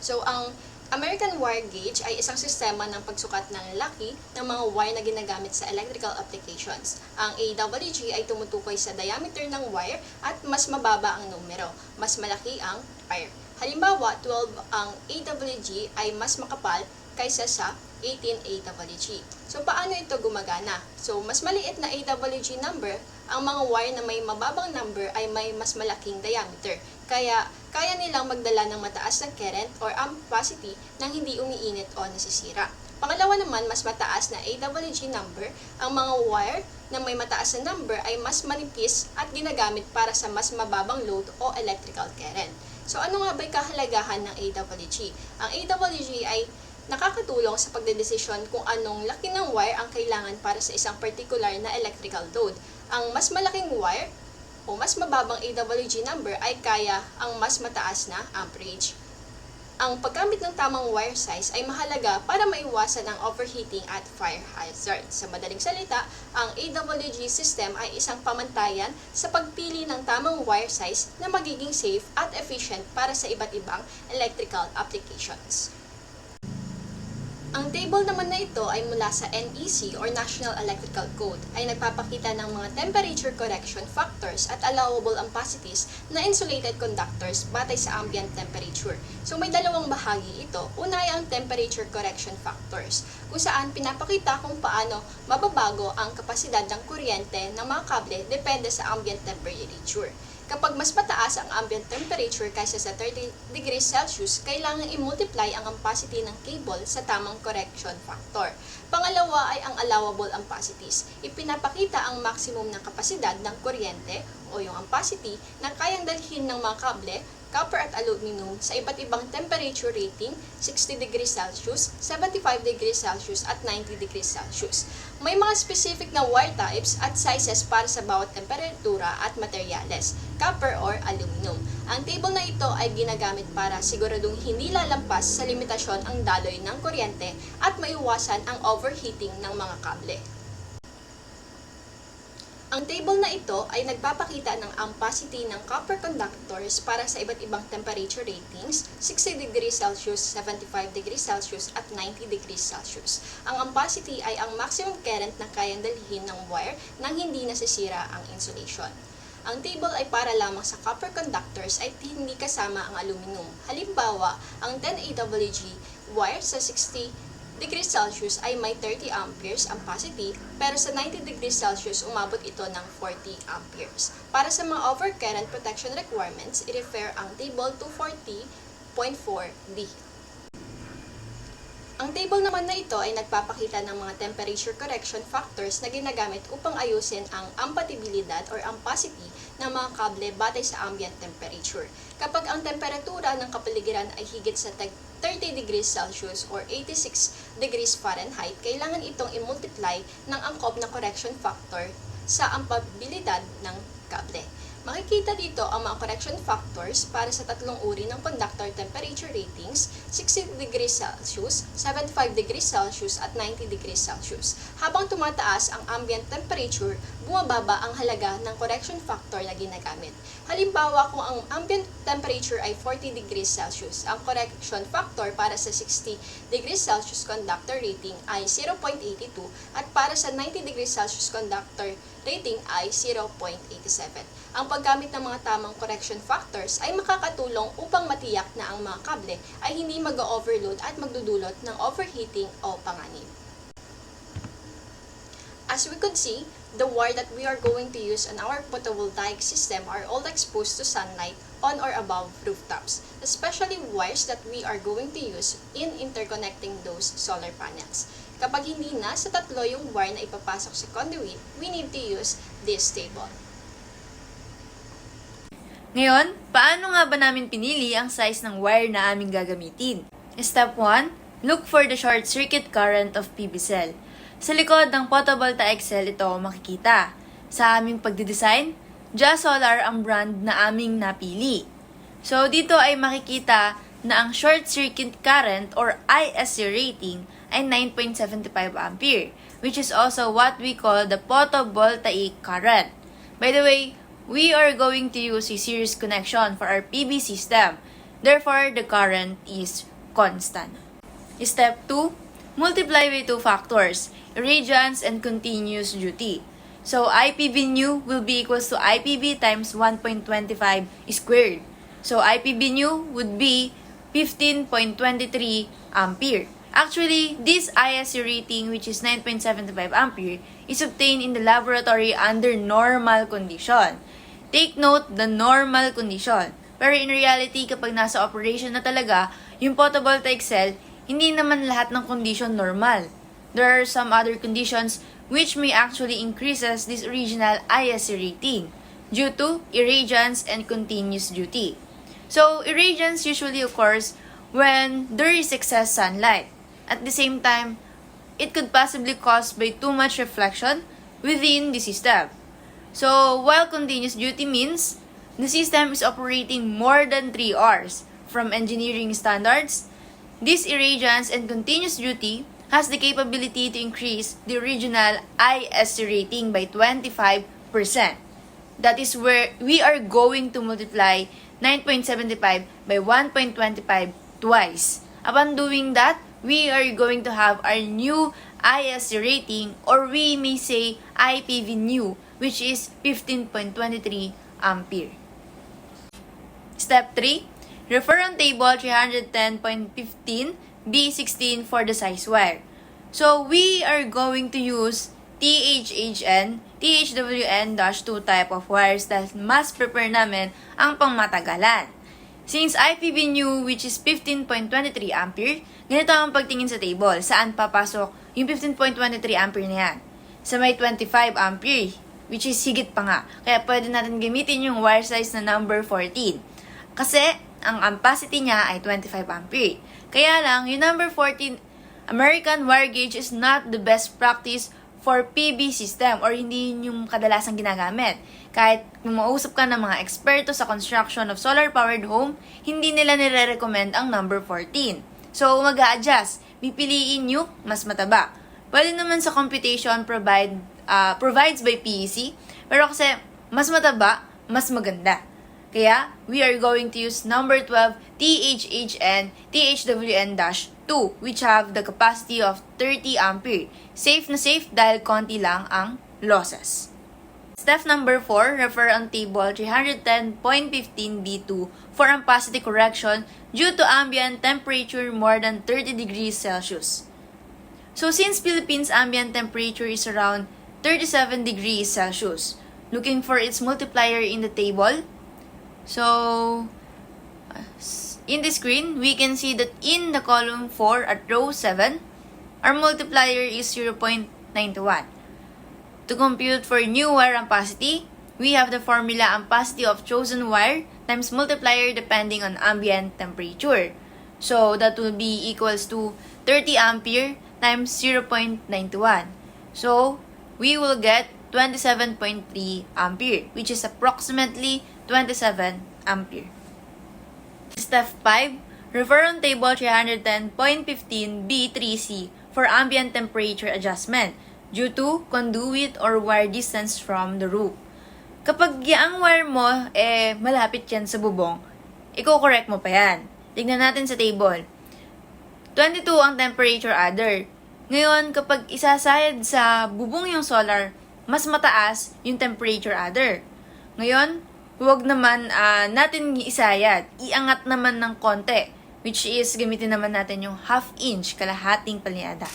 So, ang American Wire Gauge ay isang sistema ng pagsukat ng laki ng mga wire na ginagamit sa electrical applications. Ang AWG ay tumutukoy sa diameter ng wire at mas mababa ang numero, mas malaki ang wire. Halimbawa, 12 ang AWG ay mas makapal kaysa sa 18 AWG. So, paano ito gumagana? So, mas maliit na AWG number, ang mga wire na may mababang number ay may mas malaking diameter. Kaya, kaya nilang magdala ng mataas na current or ampacity nang hindi umiinit o nasisira. Pangalawa naman, mas mataas na AWG number, ang mga wire na may mataas na number ay mas manipis at ginagamit para sa mas mababang load o electrical current. So, ano nga ba'y kahalagahan ng AWG? Ang AWG ay nakakatulong sa pagdedesisyon kung anong laki ng wire ang kailangan para sa isang particular na electrical load. Ang mas malaking wire o mas mababang AWG number ay kaya ang mas mataas na amperage. Ang paggamit ng tamang wire size ay mahalaga para maiwasan ang overheating at fire hazard. Sa madaling salita, ang AWG system ay isang pamantayan sa pagpili ng tamang wire size na magiging safe at efficient para sa iba't ibang electrical applications. Ang table naman na ito ay mula sa NEC or National Electrical Code ay nagpapakita ng mga temperature correction factors at allowable ampacities na insulated conductors batay sa ambient temperature. So may dalawang bahagi ito. Una ay ang temperature correction factors kung saan pinapakita kung paano mababago ang kapasidad ng kuryente ng mga kable depende sa ambient temperature. Kapag mas mataas ang ambient temperature kaysa sa 30 degrees Celsius, kailangan i-multiply ang ampacity ng cable sa tamang correction factor. Pangalawa ay ang allowable ampacities. Ipinapakita ang maximum ng kapasidad ng kuryente o yung ampacity na kayang dalhin ng mga kable, copper at aluminum sa iba't ibang temperature rating, 60 degrees Celsius, 75 degrees Celsius at 90 degrees Celsius. May mga specific na wire types at sizes para sa bawat temperatura at materyales, copper or aluminum. Ang table na ito ay ginagamit para siguradong hindi lalampas sa limitasyon ang daloy ng kuryente at maiwasan ang overheating ng mga kable. Ang table na ito ay nagpapakita ng ampacity ng copper conductors para sa iba't ibang temperature ratings, 60 degrees Celsius, 75 degrees Celsius at 90 degrees Celsius. Ang ampacity ay ang maximum current na kayang dalhin ng wire nang hindi nasisira ang insulation. Ang table ay para lamang sa copper conductors at hindi kasama ang aluminum. Halimbawa, ang 10 AWG wire sa 60 degrees Celsius ay may 30 amperes ampacity, pero sa 90 degrees Celsius umabot ito ng 40 amperes. Para sa mga overcurrent protection requirements, i-refer ang table 240.4d. Ang table naman na ito ay nagpapakita ng mga temperature correction factors na ginagamit upang ayusin ang ampatibilidad or ampacity ng mga kable batay sa ambient temperature. Kapag ang temperatura ng kapaligiran ay higit sa 30 degrees Celsius or 86 degrees Fahrenheit, kailangan itong i-multiply ng angkop na correction factor sa ampabilidad ng kable. Makikita dito ang mga correction factors para sa tatlong uri ng conductor temperature ratings, 60 degrees Celsius, 75 degrees Celsius at 90 degrees Celsius. Habang tumataas ang ambient temperature, bumababa ang halaga ng correction factor na ginagamit. Halimbawa, kung ang ambient temperature ay 40 degrees Celsius, ang correction factor para sa 60 degrees Celsius conductor rating ay 0.82 at para sa 90 degrees Celsius conductor rating ay 0.87. Ang paggamit ng mga tamang correction factors ay makakatulong upang matiyak na ang mga kable ay hindi mag-overload at magdudulot ng overheating o panganib. As we could see, the wire that we are going to use on our photovoltaic system are all exposed to sunlight on or above rooftops, especially wires that we are going to use in interconnecting those solar panels. Kapag hindi na sa tatlo yung wire na ipapasok sa conduit, we need to use this table. Ngayon, paano nga ba namin pinili ang size ng wire na aming gagamitin? Step 1, look for the short circuit current of PV cell. Sa likod ng photovoltaic cell ito makikita. Sa aming pagdidesign, Just Solar ang brand na aming napili. So dito ay makikita na ang short circuit current or ISC rating ay 9.75 ampere, which is also what we call the photovoltaic current. By the way, we are going to use a series connection for our PV system. Therefore, the current is constant. Step 2, multiply by two factors, irradiance and continuous duty. So, IPV new will be equals to IPV times 1.25 squared. So, IPV new would be 15.23 ampere. Actually, this ISC rating, which is 9.75 ampere, is obtained in the laboratory under normal condition. Take note, the normal condition. Pero in reality, kapag nasa operation na talaga, yung photovoltaic cell, hindi naman lahat ng condition normal. There are some other conditions which may actually increases this original ISC rating due to irradiance and continuous duty. So, irradiance usually occurs when there is excess sunlight. At the same time, it could possibly caused by too much reflection within the system. So, while continuous duty means the system is operating more than 3 hours from engineering standards, this irradiance and continuous duty has the capability to increase the original ISC rating by 25%. That is where we are going to multiply 9.75 by 1.25 twice. Upon doing that, we are going to have our new ISC rating, or we may say IPV new, which is 15.23 ampere. Step 3, refer on table 310.15 B16 for the size wire. So, we are going to use THHN, THWN-2 type of wires dahil mas prepare namin ang pangmatagalan. Since IPV new, which is 15.23 ampere, ganito ang pagtingin sa table. Saan papasok yung 15.23 ampere na yan? Sa may 25 ampere, which is higit pa nga. Kaya pwede natin gamitin yung wire size na number 14. Kasi, ang ampacity niya ay 25 ampere. Kaya lang, yung number 14, American wire gauge is not the best practice for PV system or hindi yun yung kadalasang ginagamit. Kahit kung mausap ka ng mga eksperto sa construction of solar-powered home, hindi nila nire-recommend ang number 14. So, mag-a-adjust. Pipiliin yung mas mataba. Pwede naman sa computation provides by PEC, pero kasi mas mataba, mas maganda. Kaya, we are going to use number 12, THHN, THWN-2, which have the capacity of 30 ampere. Safe na safe dahil konti lang ang losses. Step number 4, refer on table 310.15B2 for ampacity correction due to ambient temperature more than 30 degrees Celsius. So, since Philippines ambient temperature is around 37 degrees Celsius, looking for its multiplier in the table, so, in the screen, we can see that in the column 4 at row 7, our multiplier is 0.91. To compute for new wire ampacity, we have the formula ampacity of chosen wire times multiplier depending on ambient temperature. So that will be equals to 30 ampere times 0.91. So we will get 27.3 ampere, which is approximately 27 ampere. Step 5, refer on table 310.15b3c for ambient temperature adjustment due to conduit or wire distance from the roof. Kapag ang wire mo, malapit yan sa bubong, i-correct mo pa yan. Tignan natin sa table. 22 ang temperature adder. Ngayon, kapag isasayad sa bubong yung solar, mas mataas yung temperature adder. Ngayon, huwag naman natin isayad. Iangat naman ng konti, which is gamitin naman natin yung half inch, kalahating palyada.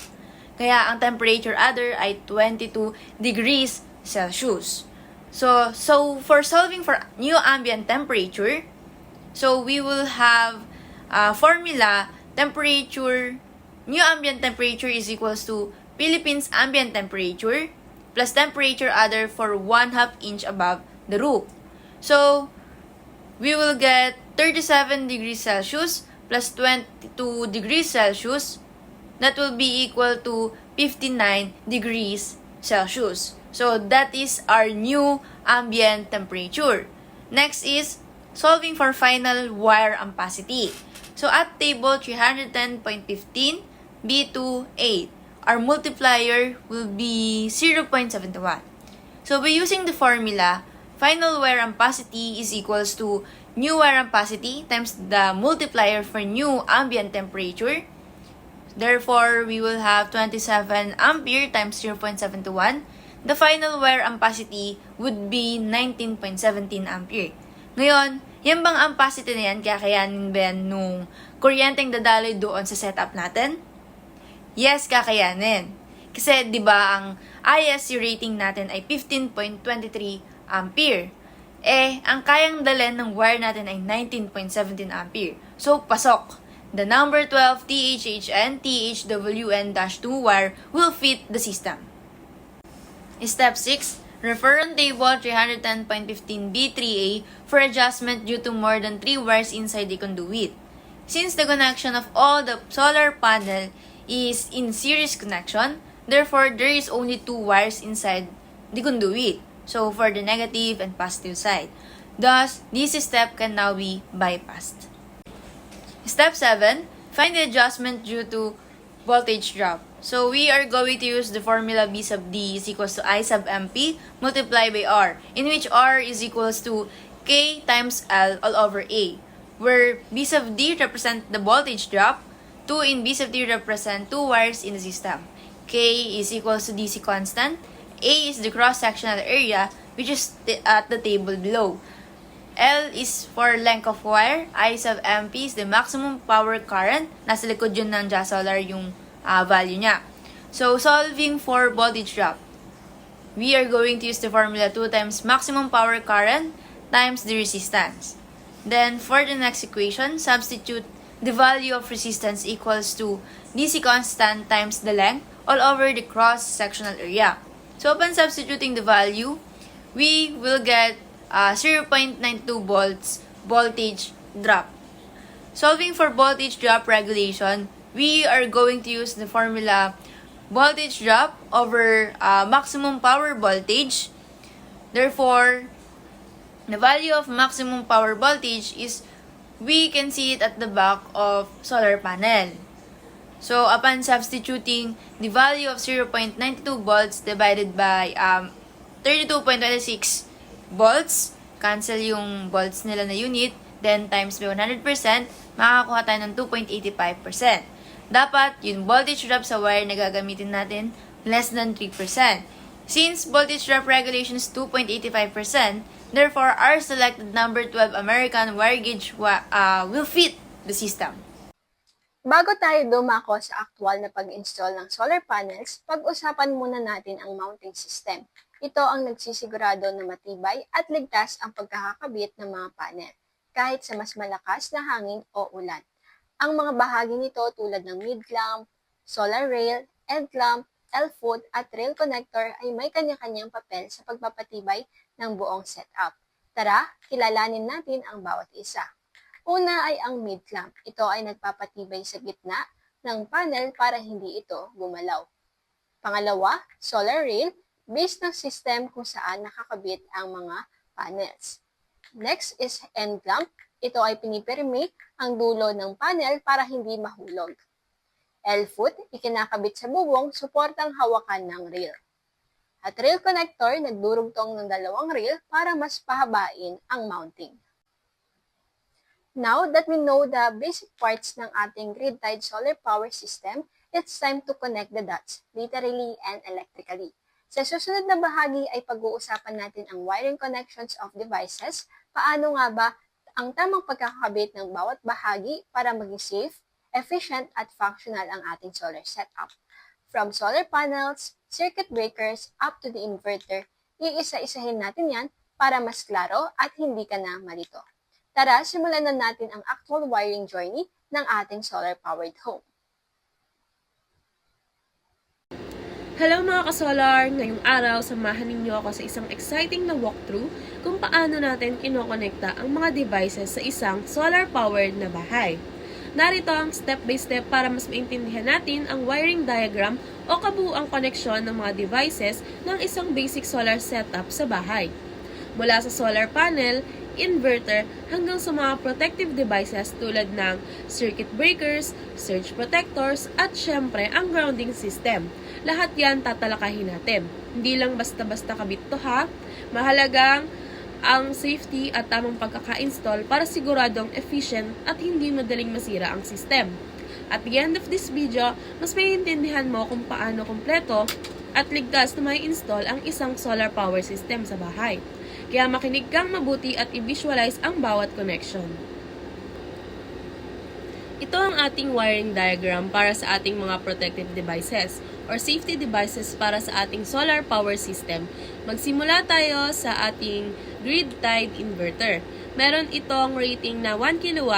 Kaya ang temperature adder ay 22 degrees Celsius. So for solving for new ambient temperature, so we will have formula new ambient temperature is equals to Philippines ambient temperature plus temperature adder for 1/2 inch above the roof. So we will get 37 degrees Celsius plus 22 degrees Celsius. That will be equal to 59 degrees Celsius. So that is our new ambient temperature. Next is solving for final wire ampacity. So at table 310.15 B28, our multiplier will be 0.71. So by using the formula, final wire ampacity is equals to new wire ampacity times the multiplier for new ambient temperature. Therefore, we will have 27 ampere times 0.71. The final wire ampacity would be 19.17 ampere. Ngayon, yan bang ampacity na yan, kakayanin ba yan nung kuryenteng dadaloy doon sa setup natin? Yes, kakayanin. Kasi, di ba, ang ISC rating natin ay 15.23 ampere. Ang kayang dalhin ng wire natin ay 19.17 ampere. So, pasok. The number 12 THHN, THWN-2 wire will fit the system. Step 6. Refer on table 310.15b3a for adjustment due to more than 3 wires inside the conduit. Since the connection of all the solar panel is in series connection, therefore there is only 2 wires inside the conduit. So for the negative and positive side. Thus, this step can now be bypassed. Step 7. Find the adjustment due to voltage drop. So we are going to use the formula B sub D is equals to I sub MP multiplied by R, in which R is equals to K times L all over A, where B sub D represent the voltage drop, 2 in B sub D represent 2 wires in the system. K is equals to DC constant, A is the cross-sectional area, which is at the table below. L is for length of wire, I sub MP is the maximum power current, nasa likod yun ng Solar yung value niya. So, solving for voltage drop, we are going to use the formula 2 times maximum power current times the resistance. Then, for the next equation, substitute the value of resistance equals to DC constant times the length all over the cross-sectional area. So, upon substituting the value, we will get 0.92 volts voltage drop. Solving for voltage drop regulation, we are going to use the formula voltage drop over maximum power voltage. Therefore, the value of maximum power voltage is, we can see it at the back of solar panel. So, upon substituting the value of 0.92 volts divided by 32.26 volts, cancel yung volts nila na unit, then times by 100%, makakakuha tayo ng 2.85%. Dapat yung voltage drop sa wire na gagamitin natin less than 3%. Since voltage drop regulation is 2.85%, therefore our selected number 12 American wire gauge will fit the system. Bago tayo dumako sa aktual na pag-install ng solar panels, pag-usapan muna natin ang mounting system. Ito ang nagsisigurado na matibay at ligtas ang pagkakakabit ng mga panel, kahit sa mas malakas na hangin o ulan. Ang mga bahagi nito tulad ng mid-clamp, solar rail, end clamp, L-foot at rail connector ay may kanya-kanyang papel sa pagpapatibay ng buong setup. Tara, kilalanin natin ang bawat isa. Una ay ang mid clamp. Ito ay nagpapatibay sa gitna ng panel para hindi ito gumalaw. Pangalawa, solar rail, base ng system kung saan nakakabit ang mga panels. Next is end clamp. Ito ay pinipirmi ang dulo ng panel para hindi mahulog. L-foot, ikinakabit sa bubong, suportang hawakan ng rail. At rail connector, nagdurugtong ng dalawang rail para mas pahabain ang mounting. Now that we know the basic parts ng ating grid-tied solar power system, it's time to connect the dots, literally and electrically. Sa susunod na bahagi ay pag-uusapan natin ang wiring connections of devices, paano nga ba ang tamang pagkakabit ng bawat bahagi para maging safe, efficient at functional ang ating solar setup. From solar panels, circuit breakers, up to the inverter, iisa-isahin natin yan para mas klaro at hindi ka na malito. Tara, simulan na natin ang actual wiring journey ng ating solar-powered home. Hello mga ka-solar! Ngayong araw, samahan ninyo ako sa isang exciting na walkthrough kung paano natin kinokonekta ang mga devices sa isang solar-powered na bahay. Narito ang step-by-step para mas maintindihan natin ang wiring diagram o kabuuang koneksyon ng mga devices ng isang basic solar setup sa bahay. Mula sa solar panel, inverter, hanggang sa mga protective devices tulad ng circuit breakers, surge protectors, at syempre ang grounding system. Lahat yan tatalakayin natin. Hindi lang basta-basta kabit to ha. Mahalagang ang safety at tamang pagkaka-install para siguradong efficient at hindi madaling masira ang system. At the end of this video, mas maiintindihan mo kung paano kumpleto at ligtas na may install ang isang solar power system sa bahay. Kaya makinig kang mabuti at i-visualize ang bawat connection. Ito ang ating wiring diagram para sa ating mga protective devices or safety devices para sa ating solar power system. Magsimula tayo sa ating grid-tied inverter. Meron itong rating na 1 kW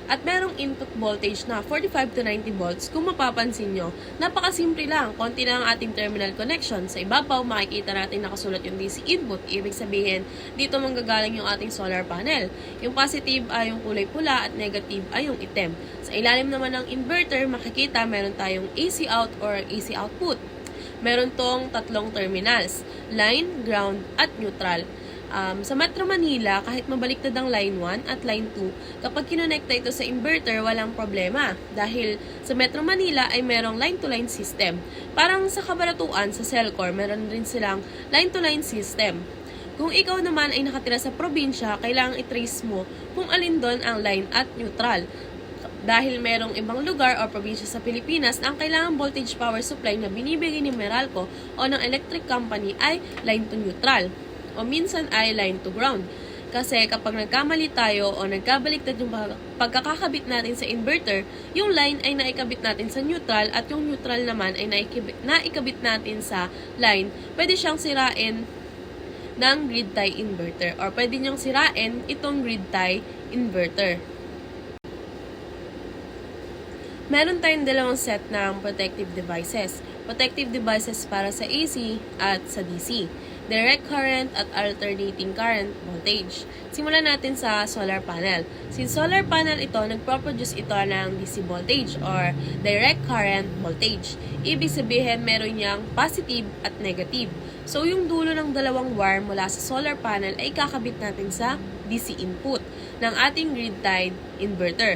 at merong input voltage na 45 to 90 volts. Kung mapapansin nyo, napakasimple lang. Konti lang ang ating terminal connection. Sa ibabaw, makikita natin nakasulat yung DC input. Ibig sabihin, dito manggagaling yung ating solar panel. Yung positive ay yung kulay pula at negative ay yung itim. Sa ilalim naman ng inverter, makikita meron tayong AC out or AC output. Meron tong tatlong terminals, line, ground, at neutral. Sa Metro Manila, kahit mabaliktad ang line 1 at line 2, kapag kinonekta ito sa inverter, walang problema. Dahil sa Metro Manila ay merong line-to-line system. Parang sa Cabaratuan, sa Celcor, meron rin silang line-to-line system. Kung ikaw naman ay nakatira sa probinsya, kailangang i-trace mo kung alin doon ang line at neutral. Dahil merong ibang lugar o probinsya sa Pilipinas na ang kailangang voltage power supply na binibigay ni Meralco o ng electric company ay line to neutral o minsan ay line to ground. Kasi kapag nagkamali tayo o nagkabaliktad yung pagkakakabit natin sa inverter, yung line ay naikabit natin sa neutral at yung neutral naman ay naikabit natin sa line. Pwede siyang sirain ng grid tie inverter or pwede niyang sirain itong grid tie inverter. Meron tayong dalawang set ng protective devices. Protective devices para sa AC at sa DC. Direct current at alternating current voltage. Simulan natin sa solar panel. Since solar panel ito, nagproproduce ito ng DC voltage or direct current voltage. Ibig sabihin, meron niyang positive at negative. So, yung dulo ng dalawang wire mula sa solar panel ay kakabit natin sa DC input ng ating grid-tied inverter.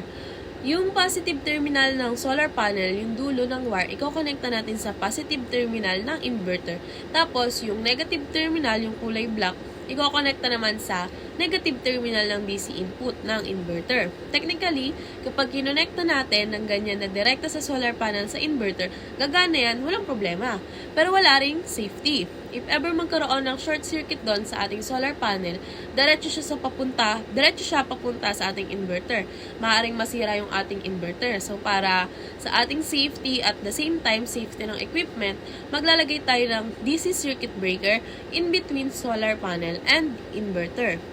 Yung positive terminal ng solar panel, yung dulo ng wire, iko-connecta natin sa positive terminal ng inverter. Tapos, yung negative terminal, yung kulay black, iko-connecta naman sa negative terminal ng DC input ng inverter. Technically, kapag kinonekta natin ng ganyan na direkta sa solar panel sa inverter, gagana yan, walang problema. Pero wala ring safety. If ever magkaroon ng short circuit doon sa ating solar panel, diretso siya papunta sa ating inverter. Maaaring masira yung ating inverter. So, para sa ating safety at the same time safety ng equipment, maglalagay tayo ng DC circuit breaker in between solar panel and inverter.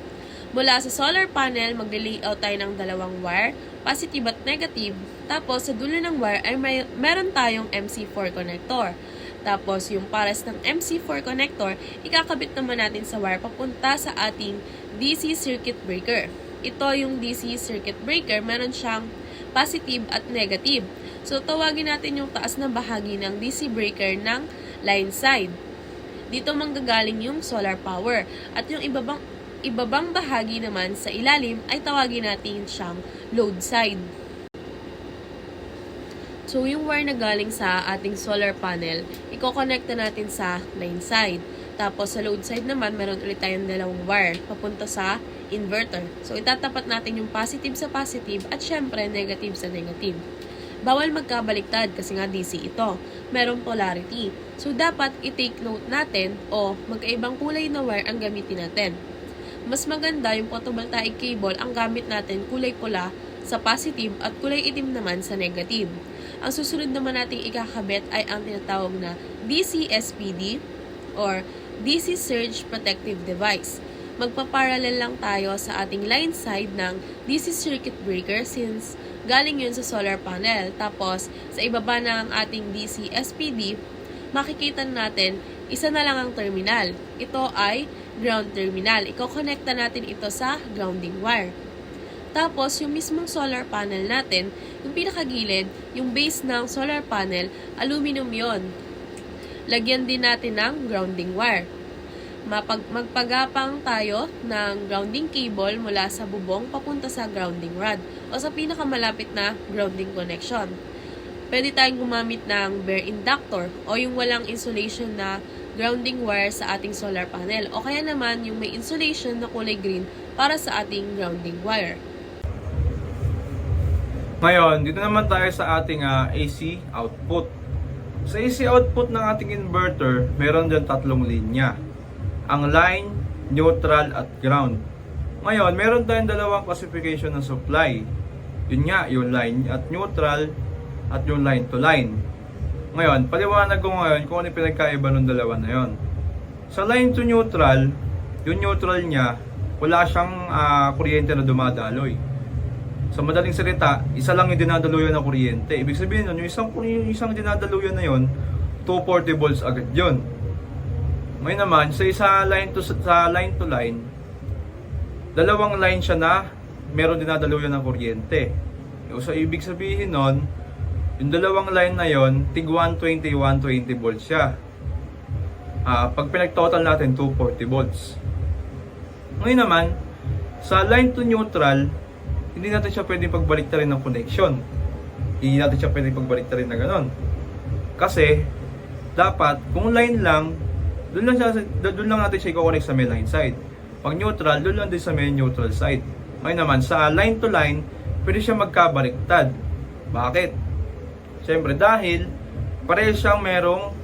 Mula sa solar panel, magli-layout tayo ng dalawang wire, positive at negative. Tapos, sa dulo ng wire ay meron tayong MC4 connector. Tapos, yung pares ng MC4 connector, ikakabit naman natin sa wire papunta sa ating DC circuit breaker. Ito yung DC circuit breaker, meron siyang positive at negative. So, tawagin natin yung taas na bahagi ng DC breaker ng line side. Dito manggagaling yung solar power. At yung ibabang bahagi naman sa ilalim ay tawagin natin siyang load side. So, yung wire na galing sa ating solar panel, iko-connecta natin sa line side. Tapos, sa load side naman, meron ulit tayong dalawang wire papunta sa inverter. So, itatapat natin yung positive sa positive at syempre, negative sa negative. Bawal magkabaliktad kasi nga DC ito. Merong polarity. So, dapat i-take note natin o magkaibang kulay na wire ang gamitin natin. Mas maganda yung photovoltaic cable ang gamit natin kulay pula sa positive at kulay itim naman sa negative. Ang susunod naman nating ikakabit ay ang tinatawag na DC SPD or DC Surge Protective Device. Magpaparallel lang tayo sa ating line side ng DC circuit breaker since galing yun sa solar panel. Tapos, sa ibaba ng ating DC SPD, makikita natin isa na lang ang terminal. Ito ay ground terminal. Iko-connecta natin ito sa grounding wire. Tapos, yung mismong solar panel natin, yung pinakagilid, yung base ng solar panel, aluminum yon. Lagyan din natin ng grounding wire. Magpagapang tayo ng grounding cable mula sa bubong papunta sa grounding rod o sa pinakamalapit na grounding connection. Pwede tayong gumamit ng bare inductor o yung walang insulation na grounding wire sa ating solar panel o kaya naman yung may insulation na kulay green para sa ating grounding wire. Ngayon, dito naman tayo sa ating AC output. Sa AC output ng ating inverter, meron dyan 3 linya. Ang line, neutral, at ground. Ngayon, meron tayong dalawang classification ng supply. Yun nga, yung line at neutral at yung line to line. Ngayon, paliwanag ko ngayon kung ano yung pinagkaiba ng dalawa na yon. Sa line to neutral, yung neutral niya, wala siyang kuryente na dumadaloy. Sa madaling salita, isa lang yung dinadaluyan ng kuryente. Ibig sabihin nun, yung isang dinadaluyan na yon, 240 volts agad yun. Ngayon naman, sa line to line, dalawang line siya na meron dinadaluyan ng kuryente. So, ibig sabihin nun, yung dalawang line na yon, tig 120 volts siya. Pag pinag-total natin, 240 volts. Ngayon naman, sa line to neutral, hindi natin siya pwedeng pagbaliktarin ng connection. Hindi natin siya pwedeng pagbaliktarin na ganon. Kasi, dapat, kung line lang, doon lang natin siya i-connect sa may line side. Pag neutral, doon lang din sa may neutral side. Ngayon naman, sa line to line, pwede siya magkabaliktad. Bakit? Siyempre, dahil pareho siyang merong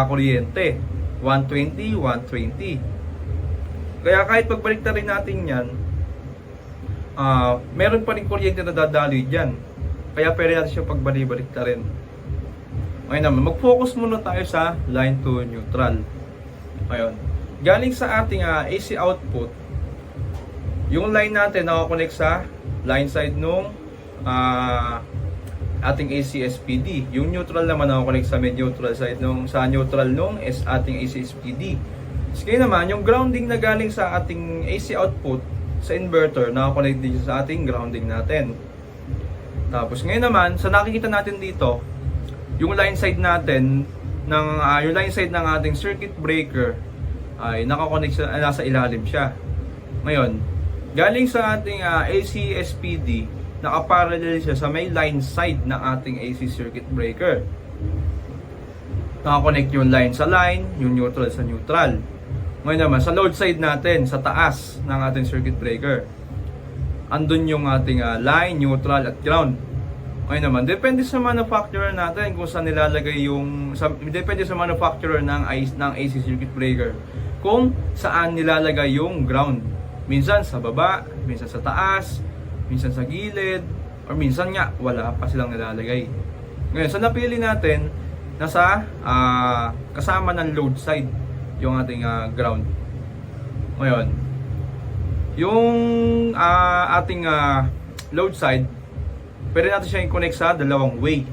kuryente. 120, 120. Kaya kahit pagbaliktarin natin yan, meron pa rin kuryente na dadaloy dyan. Kaya pwede natin siya pagbalik-baliktarin. Ngayon naman, mag-focus muna tayo sa line to neutral. Ngayon, galing sa ating AC output, yung line natin nakakonect sa line side nung ating AC SPD. Yung neutral naman nakakonect sa may neutral side sa neutral nung ating AC SPD. Kaya naman, yung grounding na galing sa ating AC output sa inverter, nakakonect din sa ating grounding natin. Tapos ngayon naman, sa nakikita natin dito, yung line side natin yung line side ng ating circuit breaker ay nakakonect siya, nasa ilalim siya. Ngayon, galing sa ating AC SPD, nakaparallel siya sa may line side ng ating AC circuit breaker. Nakakonect yung line sa line, yung neutral sa neutral. Ngayon naman, sa load side natin, sa taas ng ating circuit breaker, andun yung ating line, neutral, at ground. Ngayon naman, depende sa manufacturer natin kung saan nilalagay depende sa manufacturer ng AC circuit breaker kung saan nilalagay yung ground. Minsan sa baba, minsan sa taas, minsan sa gilid, or minsan nga, wala pa silang nilalagay. Ngayon, sa napili natin, nasa kasama ng load side yung ating ground. Ngayon, yung ating load side, pwede natin siya i-connect sa dalawang way.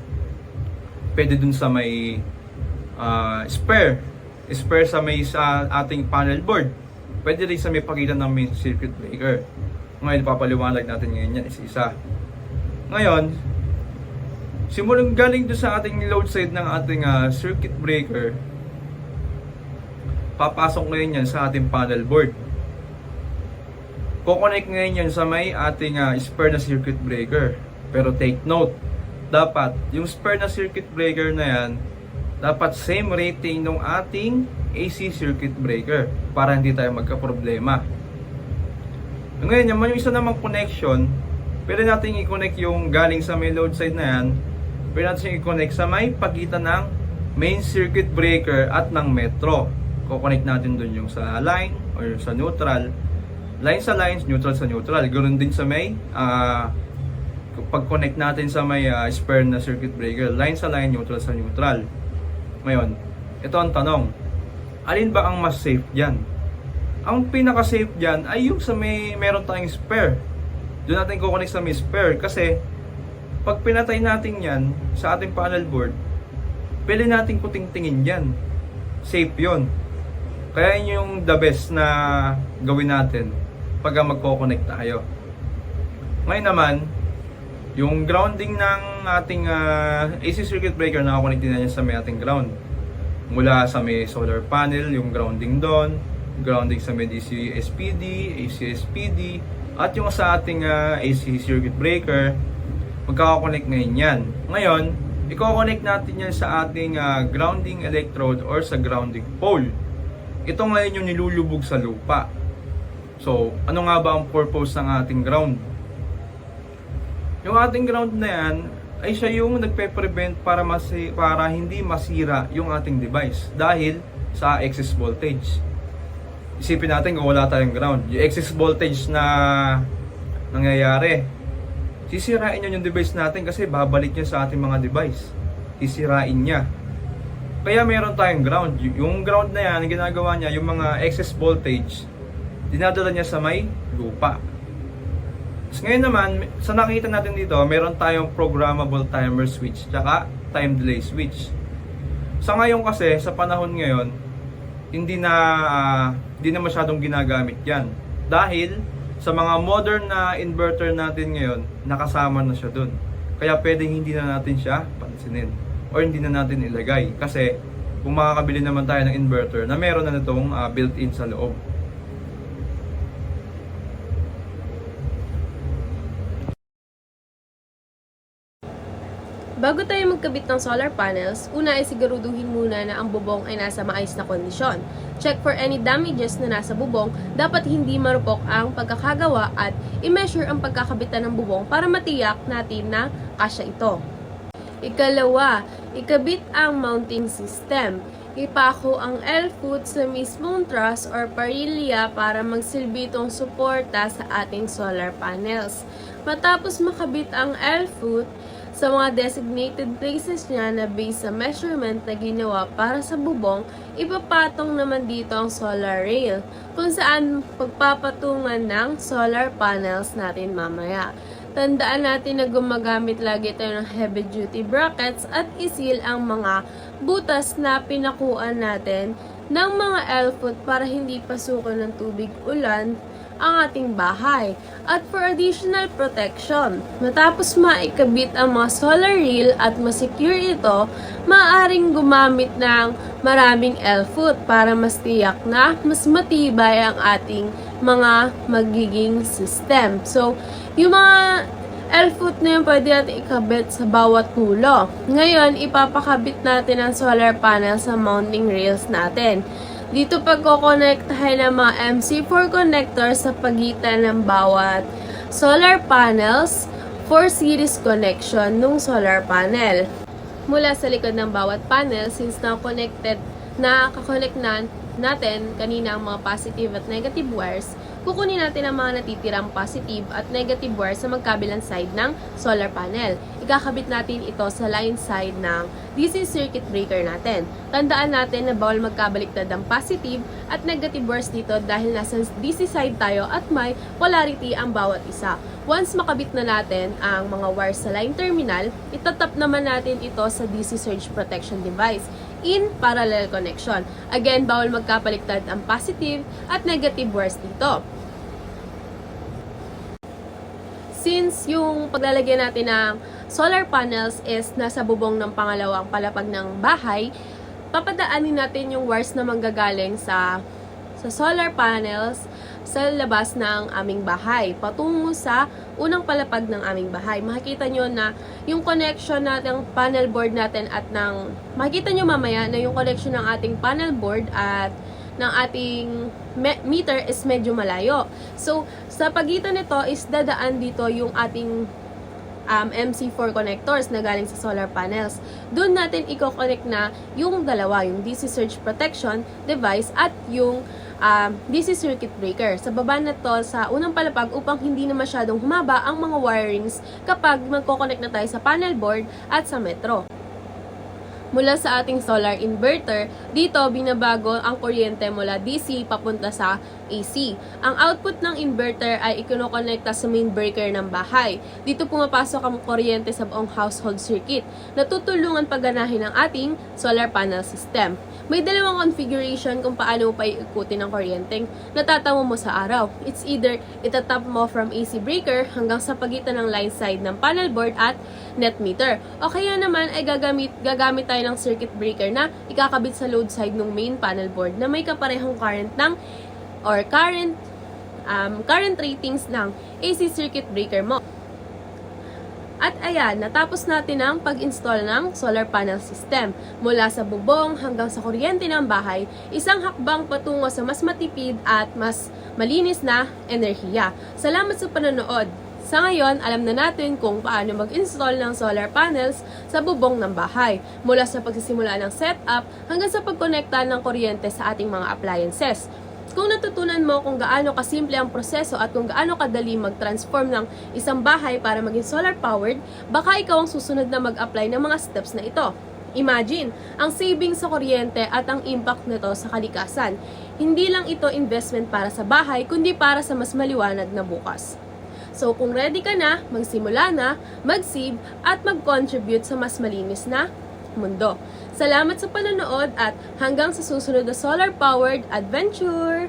Pwede dun sa may spare sa may sa ating panel board. Pwede rin sa may pagitan ng main circuit breaker. Ngayon, papaliwanag natin ngayon yan isa-isa. Ngayon, simulang galing doon sa ating load side ng ating circuit breaker, papasok ngayon yan sa ating panel board. Kukonect ngayon yan sa may ating spare na circuit breaker. Pero take note, dapat yung spare na circuit breaker na yan, dapat same rating ng ating AC circuit breaker para hindi tayo magka-problema. Ngayon, yung isa namang connection, pwede natin i-connect yung galing sa may load side na yan, pwede natin i-connect sa may pagitan ng main circuit breaker at ng metro. Kukonect natin dun yung sa line or sa neutral. Line sa lines, neutral sa neutral. Ganoon din sa may pag-connect natin sa may spare na circuit breaker. Line sa line, neutral sa neutral. Ngayon, ito ang tanong. Alin ba ang mas safe dyan? Ang pinaka-safe dyan ay yung sa may meron tayong spare. Doon natin kukonect sa may spare. Kasi, pag pinatay natin yan sa ating panel board, pwede natin kuting-tingin dyan. Safe yon. Kaya yun yung the best na gawin natin pag magko-connect tayo. Ngayon naman, yung grounding ng ating AC circuit breaker, nakakonect din na yan sa may ating ground. Mula sa may solar panel, yung grounding doon, grounding sa may DC SPD, AC SPD, at yung sa ating AC circuit breaker, magkakakonect ngayon yan. Ngayon, i-connect natin yan sa ating grounding electrode or sa grounding pole. Ito ngayon yung nilulubog sa lupa. So, ano nga ba ang purpose ng ating ground? Yung ating ground na yan ay siya yung nagpe-prevent para hindi masira yung ating device dahil sa excess voltage. Isipin natin kung wala tayong ground. Yung excess voltage na nangyayari, sisirain yun yung device natin kasi babalik niya sa ating mga device. Sisirain niya. Kaya meron tayong ground. Yung ground na yan, ginagawa niya, yung mga excess voltage, dinadala niya sa may lupa. So, ngayon naman, sa nakita natin dito, meron tayong programmable timer switch, tsaka time delay switch. Sa ngayon kasi, sa panahon ngayon, hindi na masyadong ginagamit yan. Dahil, sa mga modern na inverter natin ngayon, nakasama na siya dun. Kaya pwedeng hindi na natin siya pansinin. O hindi na natin ilagay. Kasi, kung makakabili naman tayo ng inverter na meron na nitong built-in sa loob. Bago tayo magkabit ng solar panels, una ay siguraduhin muna na ang bubong ay nasa maayos na kondisyon. Check for any damages na nasa bubong, dapat hindi marupok ang pagkakagawa at i-measure ang pagkakabitan ng bubong para matiyak natin na kasya ito. Ikalawa, ikabit ang mounting system. Ipako ang L-foot sa mismong truss or parilya para magsilbi itong suporta sa ating solar panels. Matapos makabit ang L-foot, sa mga designated places niya na based sa measurement na ginawa para sa bubong, ipapatong naman dito ang solar rail kung saan pagpapatungan ng solar panels natin mamaya. Tandaan natin na gumagamit lagi tayo ng heavy duty brackets at isil ang mga butas na pinakuan natin ng mga L-foot para hindi pasukan ng tubig ulan ang ating bahay. At for additional protection, matapos maikabit ang mga solar rail at masecure ito, maaaring gumamit ng maraming L-foot para mas tiyak na mas matibay ang ating mga magiging system. So, yung mga L-foot na yun pwede natin ikabit sa bawat pulo. Ngayon, ipapakabit natin ang solar panel sa mounting rails natin. Dito pagkokonektahin ng mga MC4 connector sa pagitan ng bawat solar panels for series connection ng solar panel. Mula sa likod ng bawat panel, since nakakonect na natin kanina ang mga positive at negative wires, kukunin natin ang mga natitirang positive at negative wires sa magkabilang side ng solar panel. Ikakabit natin ito sa line side ng DC circuit breaker natin. Tandaan natin na bawal magkabaliktad ang positive at negative wires dito dahil nasa DC side tayo at may polarity ang bawat isa. Once makabit na natin ang mga wires sa line terminal, itatap naman natin ito sa DC surge protection device. in parallel connection. Again, bawal magkapaliktad ang positive at negative wires dito. Since yung paglalagay natin ng solar panels is nasa bubong ng pangalawang palapag ng bahay, papadaanin natin yung wires na manggagaling sa solar panels sa labas ng aming bahay, patungo sa unang palapag ng aming bahay. Makikita nyo na yung connection natin, panel board natin at makikita nyo mamaya na yung connection ng ating panel board at ng ating meter is medyo malayo. So, sa pagitan nito is dadaan dito yung ating MC4 connectors na galing sa solar panels. Doon natin i-connect na yung dalawa, yung DC surge protection device at yung DC circuit breaker. Sa baba na to, sa unang palapag upang hindi na masyadong humaba ang mga wirings kapag magko-connect na tayo sa panel board at sa metro. Mula sa ating solar inverter, dito binabago ang kuryente mula DC papunta sa AC. Ang output ng inverter ay ikonokonekta sa main breaker ng bahay. Dito pumapasok ang kuryente sa buong household circuit. Natutulungan pagganahin ang ating solar panel system. May dalawang configuration kung paano mo pa iikutin ang kuryenteng natatamo mo sa araw. It's either itatap mo from AC breaker hanggang sa pagitan ng line side ng panel board at net meter. O kaya naman ay gagamit tayo ng circuit breaker na ikakabit sa load side ng main panel board na may kaparehong current current ratings ng AC circuit breaker mo. At ayan, natapos natin ang pag-install ng solar panel system. Mula sa bubong hanggang sa kuryente ng bahay, isang hakbang patungo sa mas matipid at mas malinis na enerhiya. Salamat sa panonood! Sa ngayon, alam na natin kung paano mag-install ng solar panels sa bubong ng bahay, mula sa pagsisimula ng setup hanggang sa pagkonekta ng kuryente sa ating mga appliances. Kung natutunan mo kung gaano kasimple ang proseso at kung gaano kadali mag-transform ng isang bahay para maging solar-powered, baka ikaw ang susunod na mag-apply ng mga steps na ito. Imagine, ang savings sa kuryente at ang impact nito sa kalikasan. Hindi lang ito investment para sa bahay, kundi para sa mas maliwanag na bukas. So kung ready ka na, magsimula na, mag-save at mag-contribute sa mas malinis na mundo. Salamat sa panonood at hanggang sa susunod na solar-powered adventure!